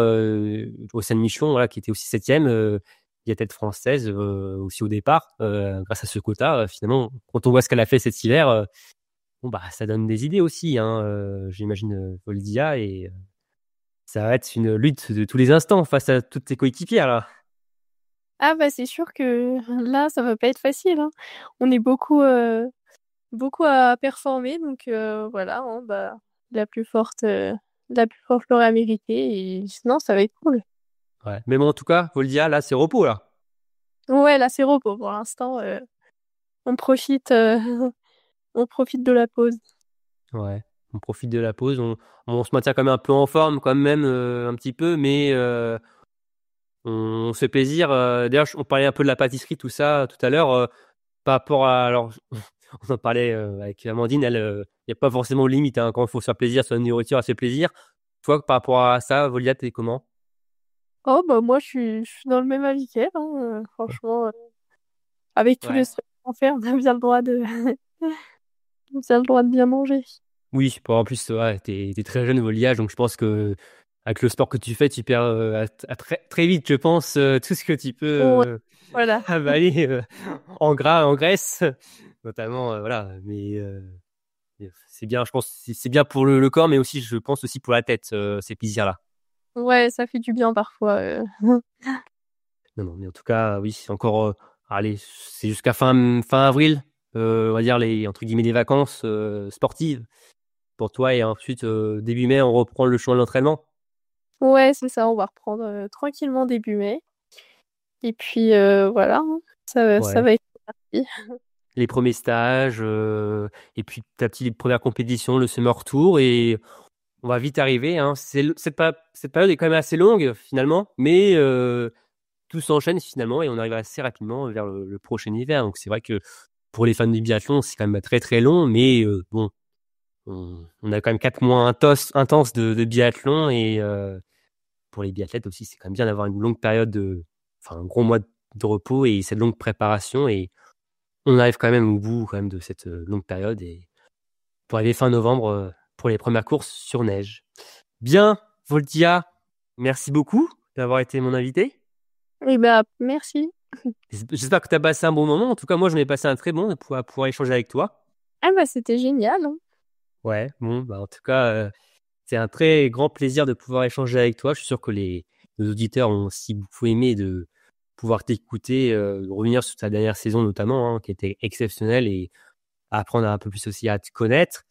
Océane Michon, voilà, qui était aussi 7e, il y a tête française aussi au départ, grâce à ce quota. Finalement, quand on voit ce qu'elle a fait cet hiver, bon, bah, ça donne des idées aussi, hein, j'imagine, Voldia. Et ça va être une lutte de tous les instants face à toutes tes coéquipières, là. Ah bah c'est sûr que là, ça va pas être facile, hein. On est beaucoup à performer, donc voilà, hein, bah, la plus forte l'aurait mérité, et non, ça va être cool. Ouais. Mais bon, en tout cas, Voldia, là, c'est repos, là. Ouais, là, c'est repos pour l'instant. On profite, on profite de la pause. Ouais. On profite de la pause. On se maintient quand même un peu en forme, quand même, un petit peu, mais on se fait plaisir. D'ailleurs, on parlait un peu de la pâtisserie, tout ça, tout à l'heure. Par rapport à. Alors, on en parlait avec Amandine, elle, il n'y a pas forcément de limite, hein, quand il faut se faire plaisir, sur la nourriture, elle se fait plaisir. Toi, par rapport à ça, Volia, t'es comment? Oh, bah moi, je suis dans le même avis qu'elle, hein, franchement, avec tous les Ouais. trucs qu'on fait, on a bien le droit de, on a bien le droit de bien manger. Oui, en plus, ouais, t'es très jeune, Volia, donc je pense que avec le sport que tu fais, tu perds très, très vite, je pense, tout ce que tu peux Ouais, voilà. avaler en gras, en graisse, notamment, voilà. Mais c'est bien, je pense, c'est bien pour le corps, mais aussi, je pense aussi pour la tête, ces plaisirs-là. Ouais, ça fait du bien parfois. Non, non, mais en tout cas, oui, c'est encore, allez, c'est jusqu'à fin avril, on va dire les entre guillemets les vacances sportives pour toi, et ensuite début mai, on reprend le chemin de l'entraînement. Ouais, c'est ça, on va reprendre tranquillement début mai. Et puis voilà, hein, ça Ouais. va être parti. Les premiers stages, et puis petit à petit les premières compétitions, le summer tour, et on va vite arriver, hein. Cette période est quand même assez longue finalement, mais tout s'enchaîne finalement et on arrive assez rapidement vers le prochain hiver. Donc c'est vrai que pour les fans du biathlon, c'est quand même très très long, mais bon, on a quand même 4 mois intenses de biathlon, et pour les biathlètes aussi, c'est quand même bien d'avoir une longue période enfin un gros mois de repos et cette longue préparation, et on arrive quand même au bout quand même de cette longue période, et pour arriver fin novembre pour les premières courses sur neige. Bien, Voltia, merci beaucoup d'avoir été mon invité. Et bah merci. J'espère que tu as passé un bon moment. En tout cas, moi, j'en ai passé un très bon pour pouvoir échanger avec toi. Ah bah c'était génial, hein. Ouais, bon, bah, en tout cas, c'est un très grand plaisir de pouvoir échanger avec toi. Je suis sûr que nos auditeurs ont aussi beaucoup aimé de pouvoir t'écouter, revenir sur ta dernière saison notamment, hein, qui était exceptionnelle, et apprendre un peu plus aussi à te connaître.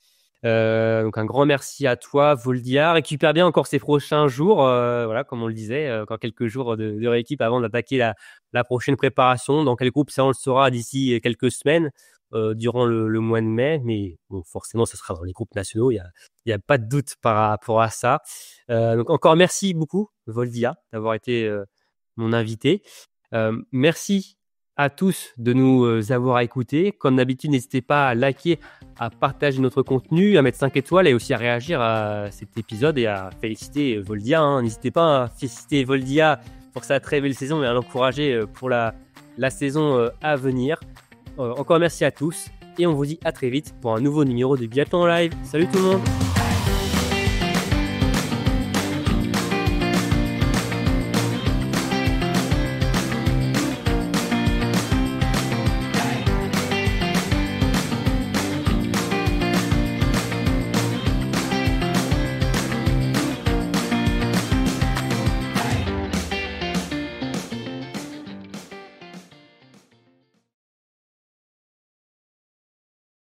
Donc un grand merci à toi, Voldia. Récupère bien encore ces prochains jours, voilà, comme on le disait, encore quelques jours de rééquipe avant d'attaquer la prochaine préparation. Dans quel groupe, ça on le saura d'ici quelques semaines, durant le mois de mai. Mais bon, forcément, ce sera dans les groupes nationaux. Il y a pas de doute par rapport à ça. Donc encore merci beaucoup, Voldia, d'avoir été mon invité. Merci à tous de nous avoir écoutés. Comme d'habitude, n'hésitez pas à liker, à partager notre contenu, à mettre 5 étoiles et aussi à réagir à cet épisode et à féliciter Voldia. N'hésitez pas à féliciter Voldia pour sa très belle saison et à l'encourager pour la saison à venir. Encore merci à tous et on vous dit à très vite pour un nouveau numéro de Biathlon Live. Salut tout le monde!